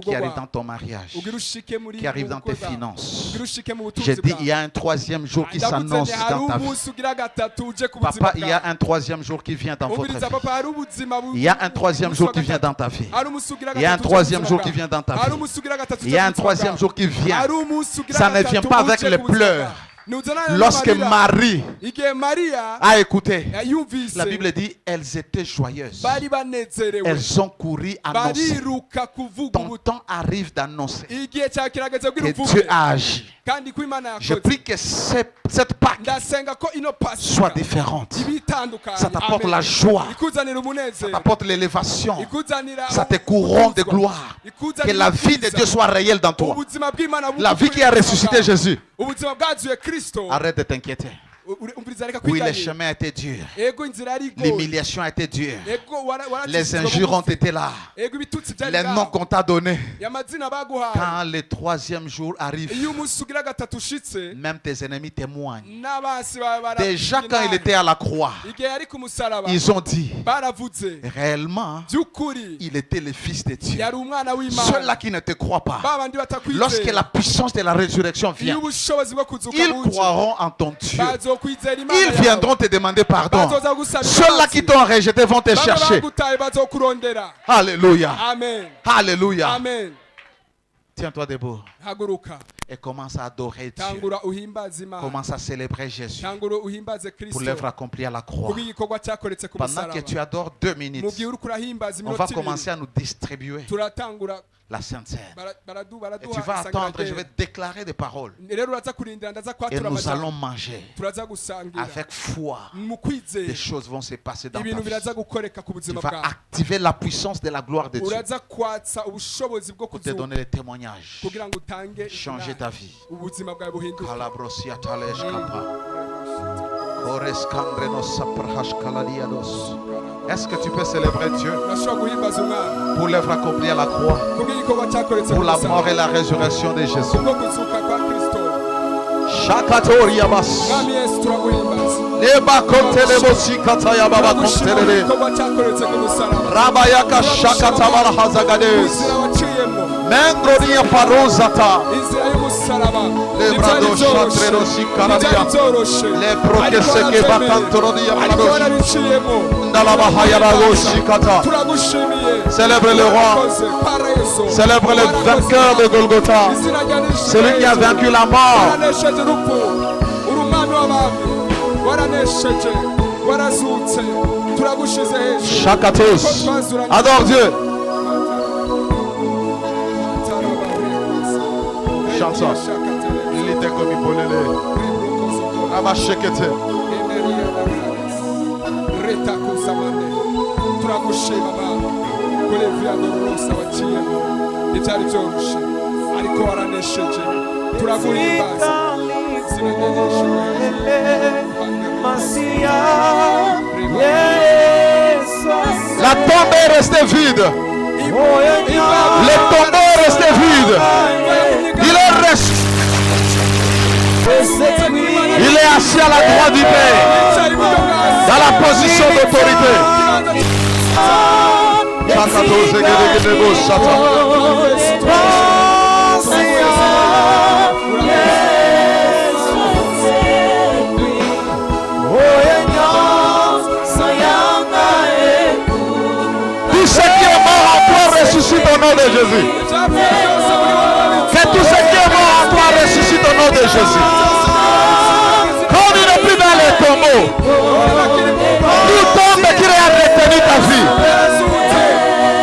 qui arrive dans ton mariage, qui arrive dans tes finances. J'ai dit, il y a un 3e jour qui s'annonce dans ta vie. Papa, il y a un 3e jour qui vient dans votre vie. Il y a un 3e jour qui vient dans ta vie. Il y a un 3e jour qui vient dans ta vie. Il y a un 3e jour qui vient. Ça ne vient pas avec les pleurs. Lorsque Marie a écouté, la Bible dit, elles étaient joyeuses. Elles ont couru annoncer. Ton temps arrive d'annoncer que Dieu a agi. Je prie que cette Pâque soit différente. Ça t'apporte la joie, ça t'apporte l'élévation, ça te couronne de gloire. Que la vie de Dieu soit réelle dans toi. La vie qui a ressuscité Jésus. Arrête de t'inquiéter. Oui, le chemin était dur. L'humiliation a été dure. Les injures ont été là. Les noms qu'on t'a donnés. Quand le 3e jour arrive, même tes ennemis témoignent. Déjà quand il était à la croix, ils ont dit, réellement, il était le Fils de Dieu. Ceux-là qui ne te croient pas, lorsque la puissance de la résurrection vient, ils croiront en ton Dieu. Ils viendront te demander pardon. Ceux-là qui t'ont rejeté vont te chercher. Alléluia. Amen. Alléluia. Amen. Tiens-toi debout et commence à adorer Dieu. Commence à célébrer Jésus pour l'œuvre accomplie à la croix. Pendant que tu adores 2 minutes, on va commencer à nous distribuer la Sainte Seine. Et tu vas attendre, je vais déclarer des paroles. Et nous allons manger avec foi. Des choses vont se passer dans ta vie. Tu vas activer la puissance de la gloire de Dieu pour te donner les témoignages. Changer ta vie. Est-ce que tu peux célébrer Dieu pour l'œuvre accomplie à la croix, pour la mort et la résurrection de Jésus? Shakatoria bas. Leba kontele bosi kataya baba kontele. Rabayaka shakatabara hazagades. Mengronia parozata. Le brado shatrero sikaradia. Le prokeseke bakantorodia malados. Ndalaba hayarago shikata. Célèbre le roi. Célèbre le vainqueur de Golgotha. Celui qui a vaincu la mort. Chakatos, adore Dieu. Chante ça. Il était comme Ipolele. Abashekete. La tombe est restée vide. Le tombeau est resté vide. Il est resté. Il est assis à la droite du Père, dans la position d'autorité. Tout ce qui est mort en toi ressuscite au nom de Jésus. Que tout ce qui est mort en toi ressuscite au nom de Jésus. Quand il n'est plus dans les tombeaux, tout tombe qui a retenu ta vie.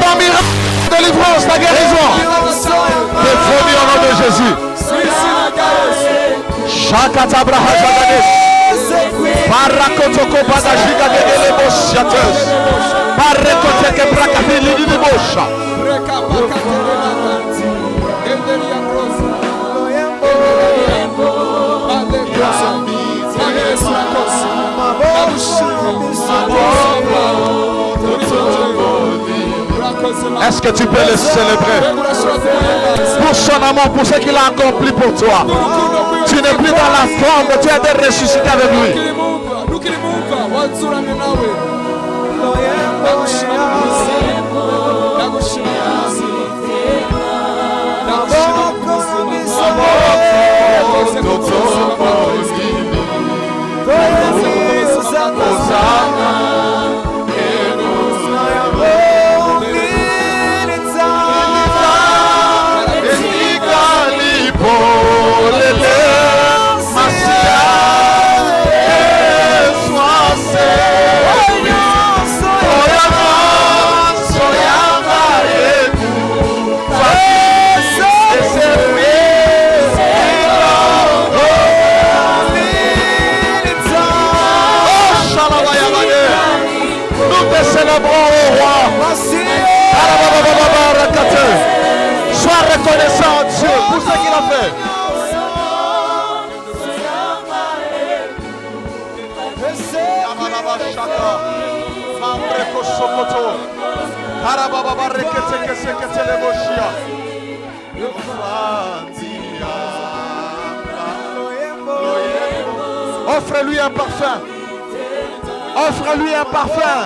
Ton miracle, ta délivrance, ta guérison. T'es promis au nom de Jésus. Shakata Braha Jagadesh. Parakotoko Badajiga de Elebos Shatters. Parekoteke Brakapili Libosha. Est-ce que tu peux le célébrer pour son amour, pour ce qu'il a accompli pour toi? Tu n'es plus dans la forme, tu es de ressusciter avec lui. Sois reconnaissant Dieu pour ce qu'il a fait. Offre-lui un parfum. Offre-lui un parfum.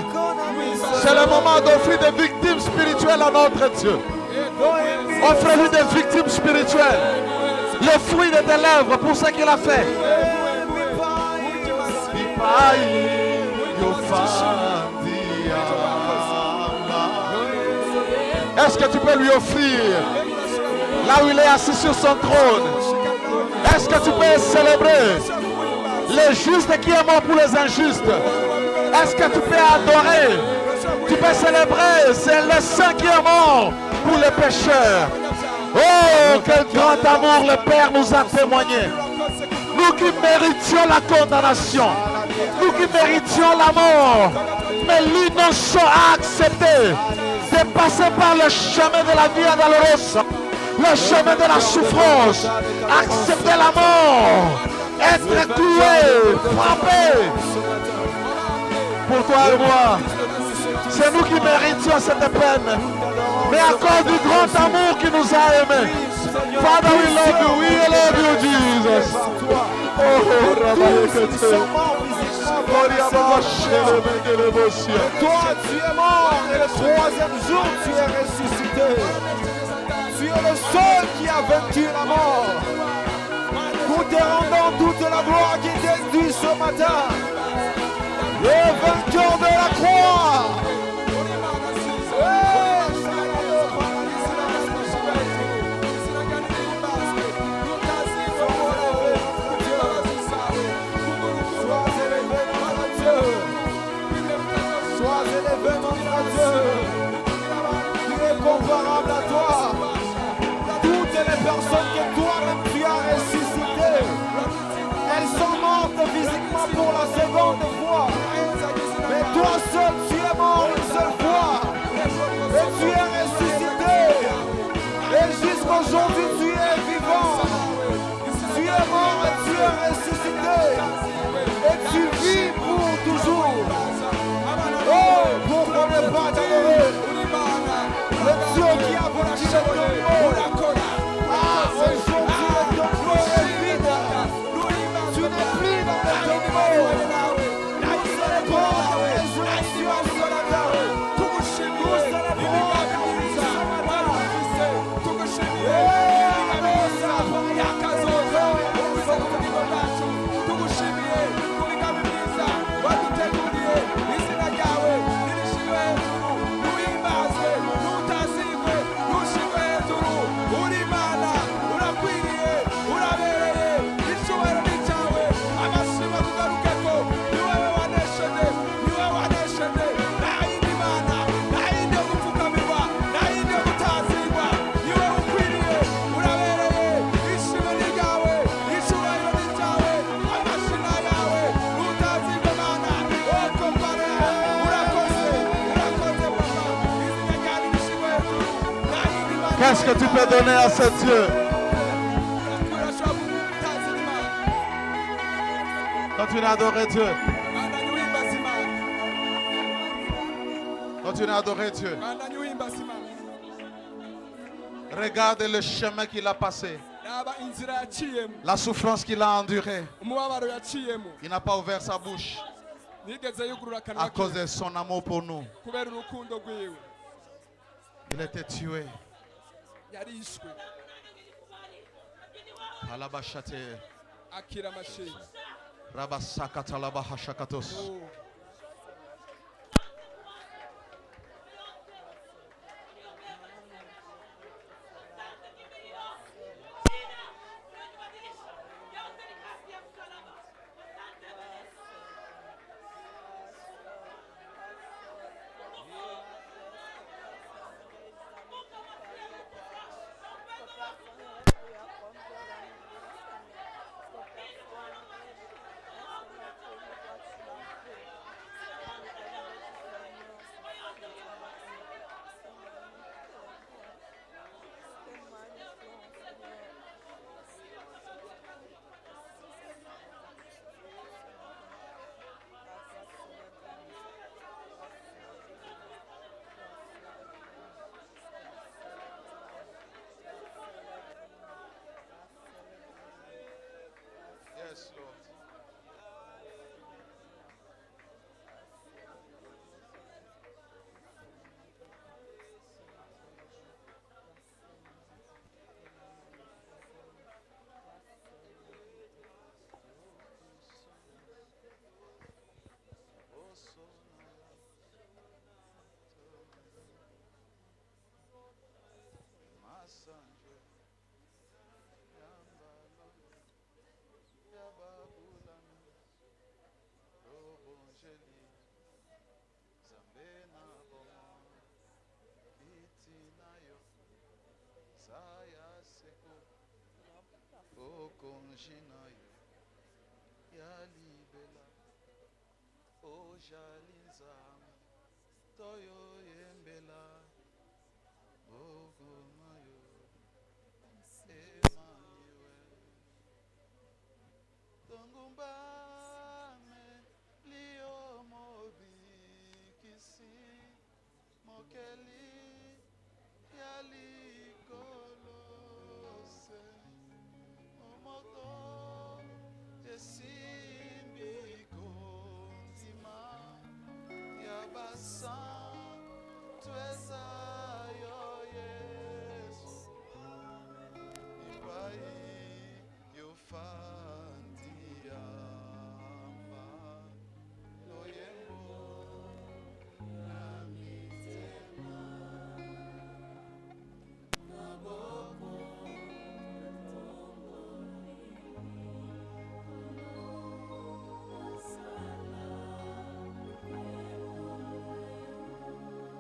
C'est le moment d'offrir des victimes spirituelles à notre Dieu. Offre-lui des victimes spirituelles. Le fruit de tes lèvres pour ce qu'il a fait. Est-ce que tu peux lui offrir là où il est assis sur son trône? Est-ce que tu peux célébrer le juste qui est mort pour les injustes? Est-ce que tu peux adorer? Tu peux célébrer, c'est le Saint qui est mort pour les pécheurs. Oh, quel grand amour le Père nous a témoigné. Nous qui méritions la condamnation, nous qui méritions la mort, mais l'innocent a accepté de passer par le chemin de la vie douloureuse, le chemin de la souffrance, accepter la mort, être cloué, frappé. Pour toi et moi, c'est nous qui méritions cette peine, mais à cause du grand amour qui nous a aimés. Father, we love you, Jesus. Oh, toi, tu es mort et le troisième jour, tu es ressuscité. Tu es le seul qui a vaincu la mort. Nous te rendons toute la gloire qui t'est due ce matin. Le vainqueur de la croix. Sois élevé notre Dieu. Tu es comparable à toi. Toutes les personnes que toi-même tu as ressuscitées, elles sont mortes physiquement pour la seconde fois. Mais toi seul, tu es mort une seule fois. Et tu es ressuscité. Et jusqu'aujourd'hui, tu es vivant. Tu es mort et tu es ressuscité. Et tu vis pour toujours. Oh, pourquoi ne pas t'adorer? Le Dieu qui a vaincu le tombeau. Qu'est-ce que tu peux donner à ce Dieu? Continue à adorer Dieu. Continue à adorer Dieu. Regarde le chemin qu'il a passé. La souffrance qu'il a endurée. Il n'a pas ouvert sa bouche à cause de son amour pour nous. Il était tué. Yes, Lord.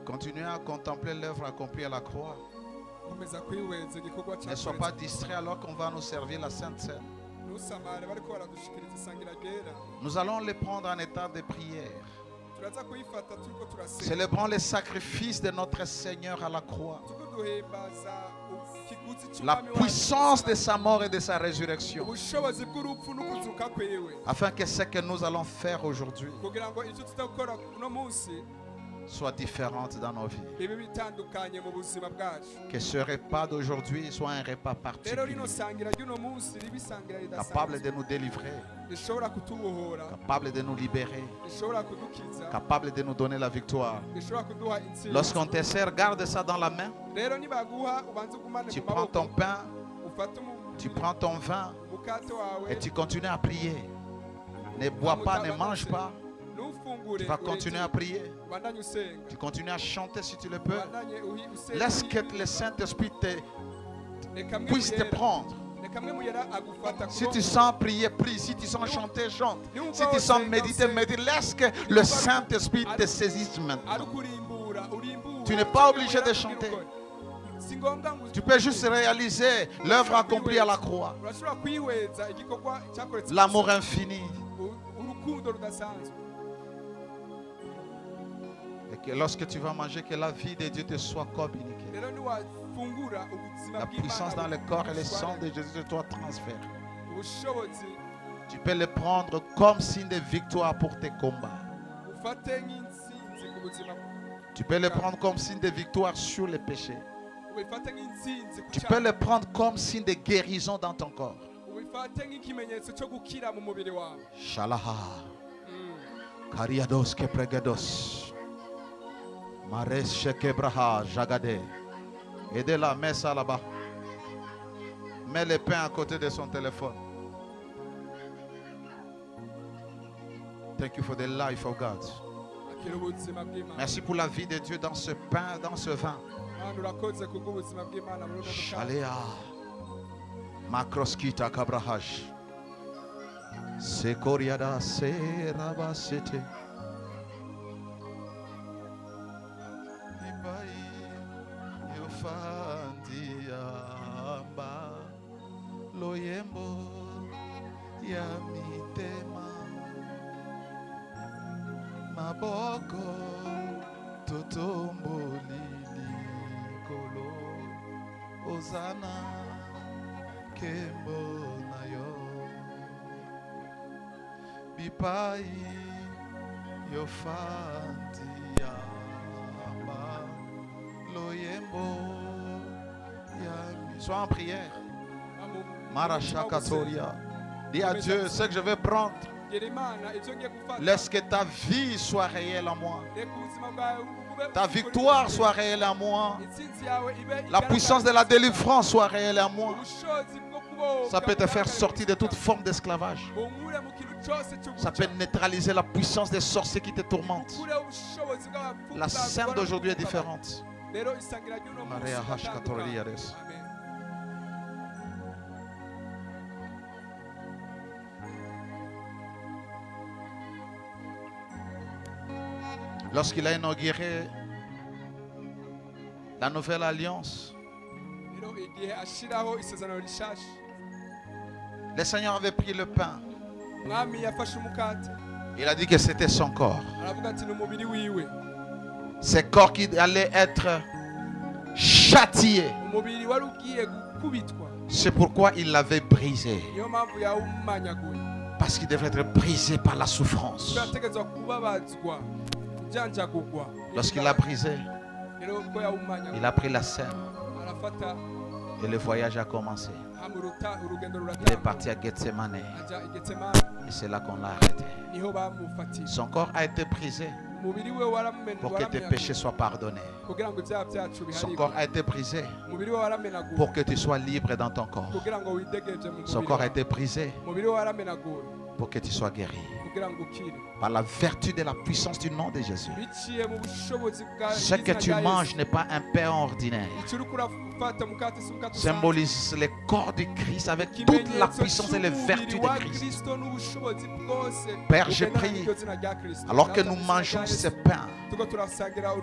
Continuez à contempler l'œuvre accomplie à la croix. Ne sois pas distrait alors qu'on va nous servir la Sainte Seine. Nous allons les prendre en état de prière. Célébrons les sacrifices de notre Seigneur à la croix. La puissance de sa mort et de sa résurrection. Afin que ce que nous allons faire aujourd'hui soit différente dans nos vies. Que ce repas d'aujourd'hui soit un repas particulier, capable de nous délivrer, capable de nous libérer, capable de nous donner la victoire. Lorsqu'on te sert, garde ça dans la main. Tu prends ton pain, tu prends ton vin et tu continues à prier. Ne bois pas, ne mange pas. Tu vas continuer à prier. Tu continues à chanter si tu le peux. Laisse que le Saint-Esprit puisse te prendre. Si tu sens prier, prie. Si tu sens chanter, chante. Si tu sens méditer, médite. Laisse que le Saint-Esprit te saisisse maintenant. Tu n'es pas obligé de chanter. Tu peux juste réaliser l'œuvre accomplie à la croix. L'amour infini. Et Que lorsque tu vas manger, que la vie de Dieu te soit communiquée. La puissance dans le corps et le sang de Jésus te soit transférée. Tu peux le prendre comme signe de victoire pour tes combats. Tu peux le prendre comme signe de victoire sur les péchés. Tu peux le prendre comme signe de guérison dans ton corps. Shalaha. Kariados kepregados. Mares shekebraha jagade. Aidez-la, mets ça là-bas. Mets le pain à côté de son téléphone. Thank you for the life of God. Merci pour la vie de Dieu dans ce pain, dans ce vin. Shalea. Makroskita kabrahaj. Sekoriada serabasete. Yofandiamba. Loyembo yamitema. Maboko totomboli likolo Ozana kembo nayo Bipai yofantia loyembo yami. Sois en prière. Marachakatoria. Dis à Dieu ce que je vais prendre. Laisse que ta vie soit réelle en moi. Ta victoire soit réelle en moi. La puissance de la délivrance soit réelle en moi. Ça peut te faire sortir de toute forme d'esclavage. Ça peut neutraliser la puissance des sorciers qui te tourmentent. La scène d'aujourd'hui est différente. Lorsqu'il a inauguré la nouvelle alliance, le Seigneur avait pris le pain. Il a dit que c'était son corps. Ce corps qui allait être châtié. C'est pourquoi il l'avait brisé. Parce qu'il devait être brisé par la souffrance. Lorsqu'il a brisé, il a pris la scène et le voyage a commencé. Il est parti à Gethsemane et c'est là qu'on l'a arrêté. Son corps a été brisé pour que tes péchés soient pardonnés. Son corps a été brisé pour que tu sois libre dans ton corps. Son corps a été brisé pour que tu sois guéri. Par la vertu de la puissance du nom de Jésus. Ce que tu manges n'est pas un pain ordinaire. Symbolise le corps du Christ avec toute la puissance et les vertus de Christ. Père, je prie, alors que nous mangeons ce pain,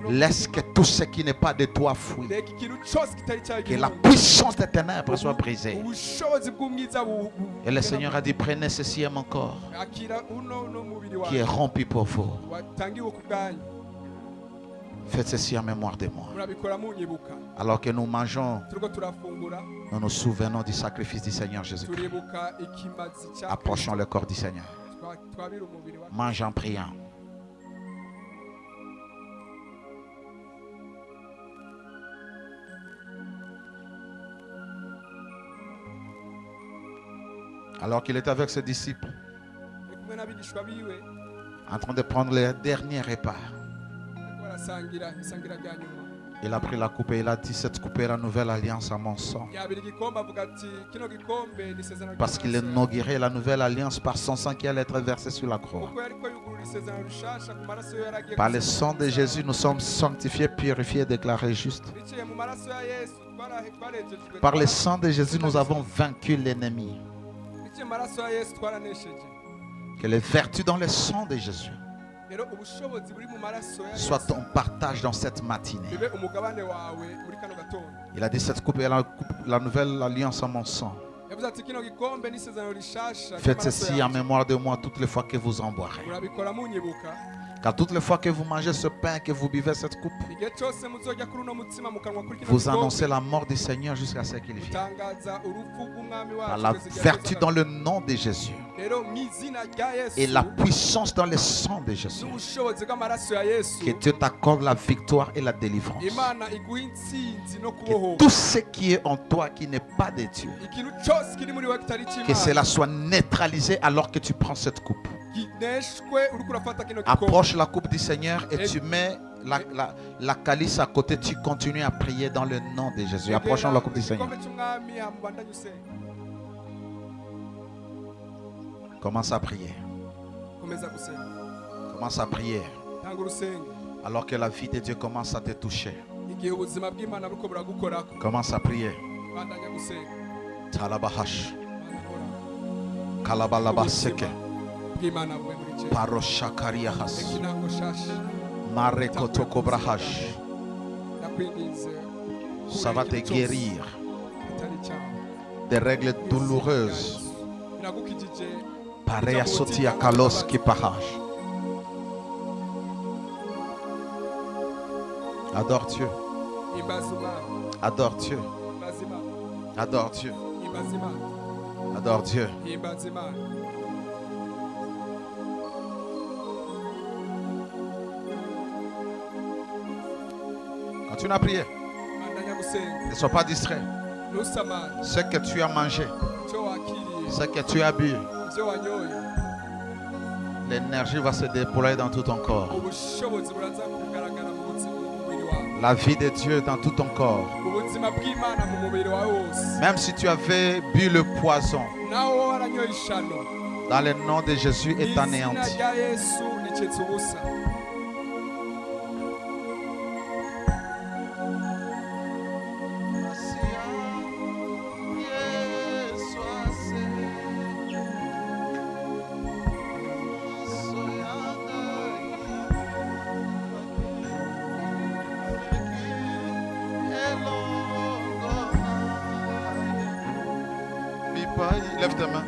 laisse que tout ce qui n'est pas de toi fuit. Que la puissance des ténèbres soit brisée. Et le Seigneur a dit, prenez ceci à mon corps, qui est rompu pour vous. Faites ceci en mémoire de moi. Alors que nous mangeons, nous nous souvenons du sacrifice du Seigneur Jésus-Christ. Approchons le corps du Seigneur. Mange en priant. Alors qu'il est avec ses disciples, en train de prendre les derniers repas, il a pris la coupe et il a dit, cette coupe est la nouvelle alliance à mon sang. Parce qu'il inaugurait la nouvelle alliance par son sang qui allait être versé sur la croix. Par le sang de Jésus, nous sommes sanctifiés, purifiés, déclarés justes. Par le sang de Jésus, nous avons vaincu l'ennemi. Que les vertus dans le sang de Jésus soit ton partage dans cette matinée. Il a dit, cette coupe est la nouvelle alliance à mon sang. Faites ceci en mémoire de moi toutes les fois que vous en boirez. Car toutes les fois que vous mangez ce pain, que vous buvez cette coupe, vous annoncez la mort du Seigneur jusqu'à ce qu'il vienne. Par la vertu dans le nom de Jésus et la puissance dans le sang de Jésus, que Dieu t'accorde la victoire et la délivrance. Que tout ce qui est en toi qui n'est pas de Dieu, que cela soit neutralisé alors que tu prends cette coupe. Approche la coupe du Seigneur et tu mets la calice à côté. Tu continues à prier dans le nom de Jésus. Approchons la coupe du Seigneur. Commence à prier. Commence à prier. Alors que la vie de Dieu commence à te toucher. Commence à prier. Talabahash. Kalabalabaseke. Paroshakariahas. Marekotokobrahash. Ça va te guérir des règles douloureuses. Pareil à Sotia Kalos qui parage. Adore Dieu. Adore Dieu. Adore Dieu. Adore Dieu. Continue à prier. Ne sois pas distrait. Ce que tu as mangé, ce que tu as bu, l'énergie va se déployer dans tout ton corps. La vie de Dieu dans tout ton corps. Même si tu avais bu le poison, dans le nom de Jésus est anéanti. Lève tes mains.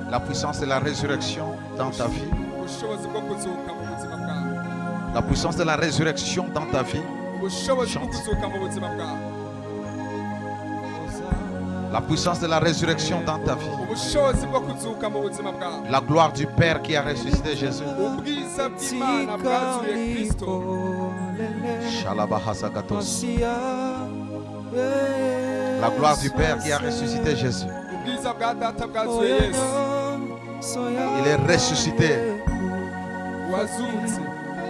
La puissance de la résurrection dans ta vie. La puissance de la résurrection dans ta vie. Chante. La puissance de la résurrection dans ta vie. La gloire du Père qui a ressuscité Jésus. La gloire du Père qui a ressuscité Jésus. Il est ressuscité.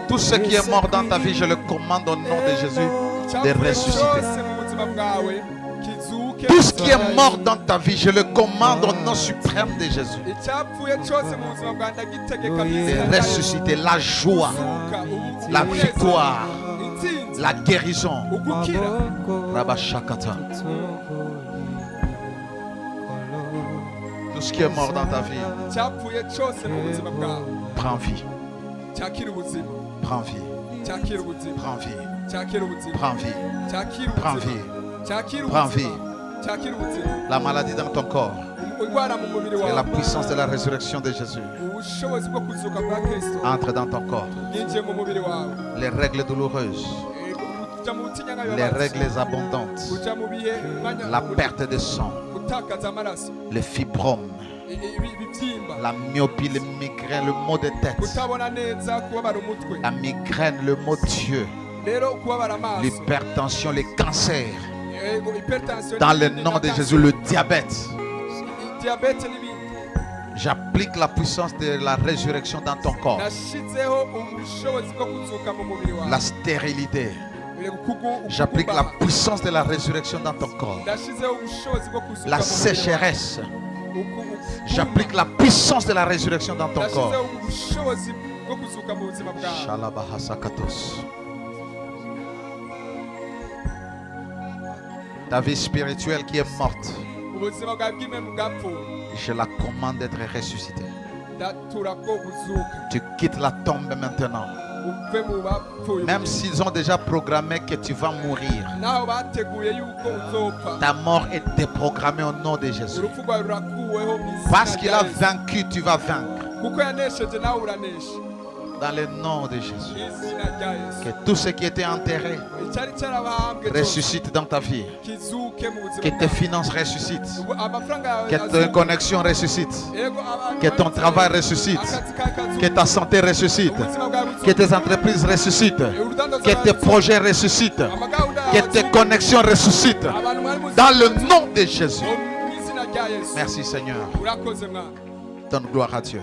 Tout ce qui est mort dans ta vie, je le commande au nom de Jésus de ressusciter. Tout ce qui est mort dans ta vie, je le commande au nom suprême de Jésus de ressusciter. La joie, la victoire, la guérison. Rabashakata. Tout ce qui est mort dans ta vie, prends vie. Prends vie. Prends vie. Prends vie. Prends vie. Prends vie. La maladie dans ton corps et la puissance de la résurrection de Jésus entre dans ton corps. Les règles douloureuses, les règles abondantes, la perte de sang, les fibromes, la myopie, le migraine, le maux de tête, la migraine, le maux d'yeux, l'hypertension, les cancers. Dans le nom de Jésus, le diabète. J'applique la puissance de la résurrection dans ton corps. La stérilité. J'applique la puissance de la résurrection dans ton corps. La sécheresse. J'applique la puissance de la résurrection dans ton corps. Shalabahasakatos. Ta vie spirituelle qui est morte, je la commande d'être ressuscitée. Tu quittes la tombe maintenant. Même s'ils ont déjà programmé que tu vas mourir, ta mort est déprogrammée au nom de Jésus. Parce qu'il a vaincu, tu vas vaincre. Dans le nom de Jésus. Que tout ce qui était enterré ressuscite dans ta vie. Que tes finances ressuscitent. Que tes connexions ressuscitent. Que ton travail ressuscite. Que ta santé ressuscite. Que tes entreprises ressuscitent. Que tes projets ressuscitent. Que tes connexions ressuscitent. Dans le nom de Jésus. Merci Seigneur. Donne gloire à Dieu.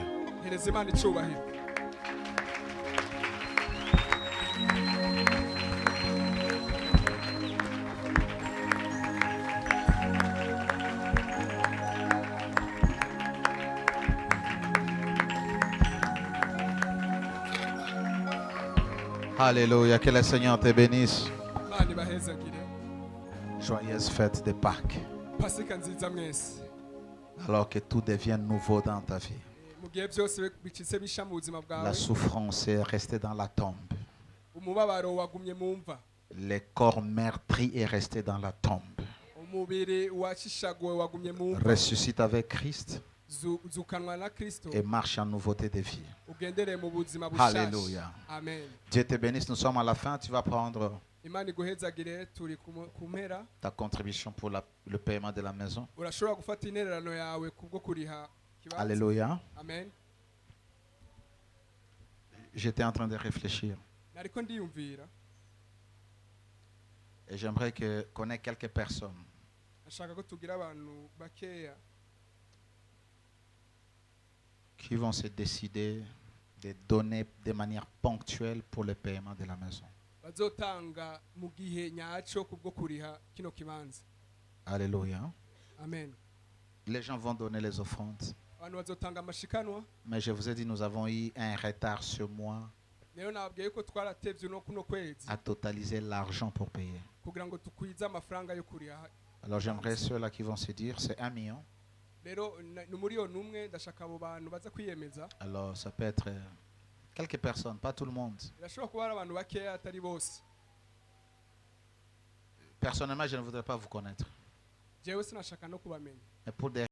Alléluia, que le Seigneur te bénisse. Joyeuse fête de Pâques. Alors que tout devient nouveau dans ta vie. La souffrance est restée dans la tombe. Le corps meurtri est resté dans la tombe. Ressuscite avec Christ et marche en nouveauté de vie. Alléluia. Dieu te bénisse. Nous sommes à la fin. Tu vas prendre ta contribution pour le paiement de la maison. Alléluia. J'étais en train de réfléchir. Et j'aimerais qu'on ait quelques personnes qui vont se décider de donner de manière ponctuelle pour le paiement de la maison. Alléluia. Amen. Les gens vont donner les offrandes. Mais je vous ai dit, nous avons eu un retard ce mois à totaliser l'argent pour payer. Alors j'aimerais ceux-là qui vont se dire, c'est 1 million. Alors ça peut être quelques personnes, pas tout le monde. Personnellement, je ne voudrais pas vous connaître. Mais pour des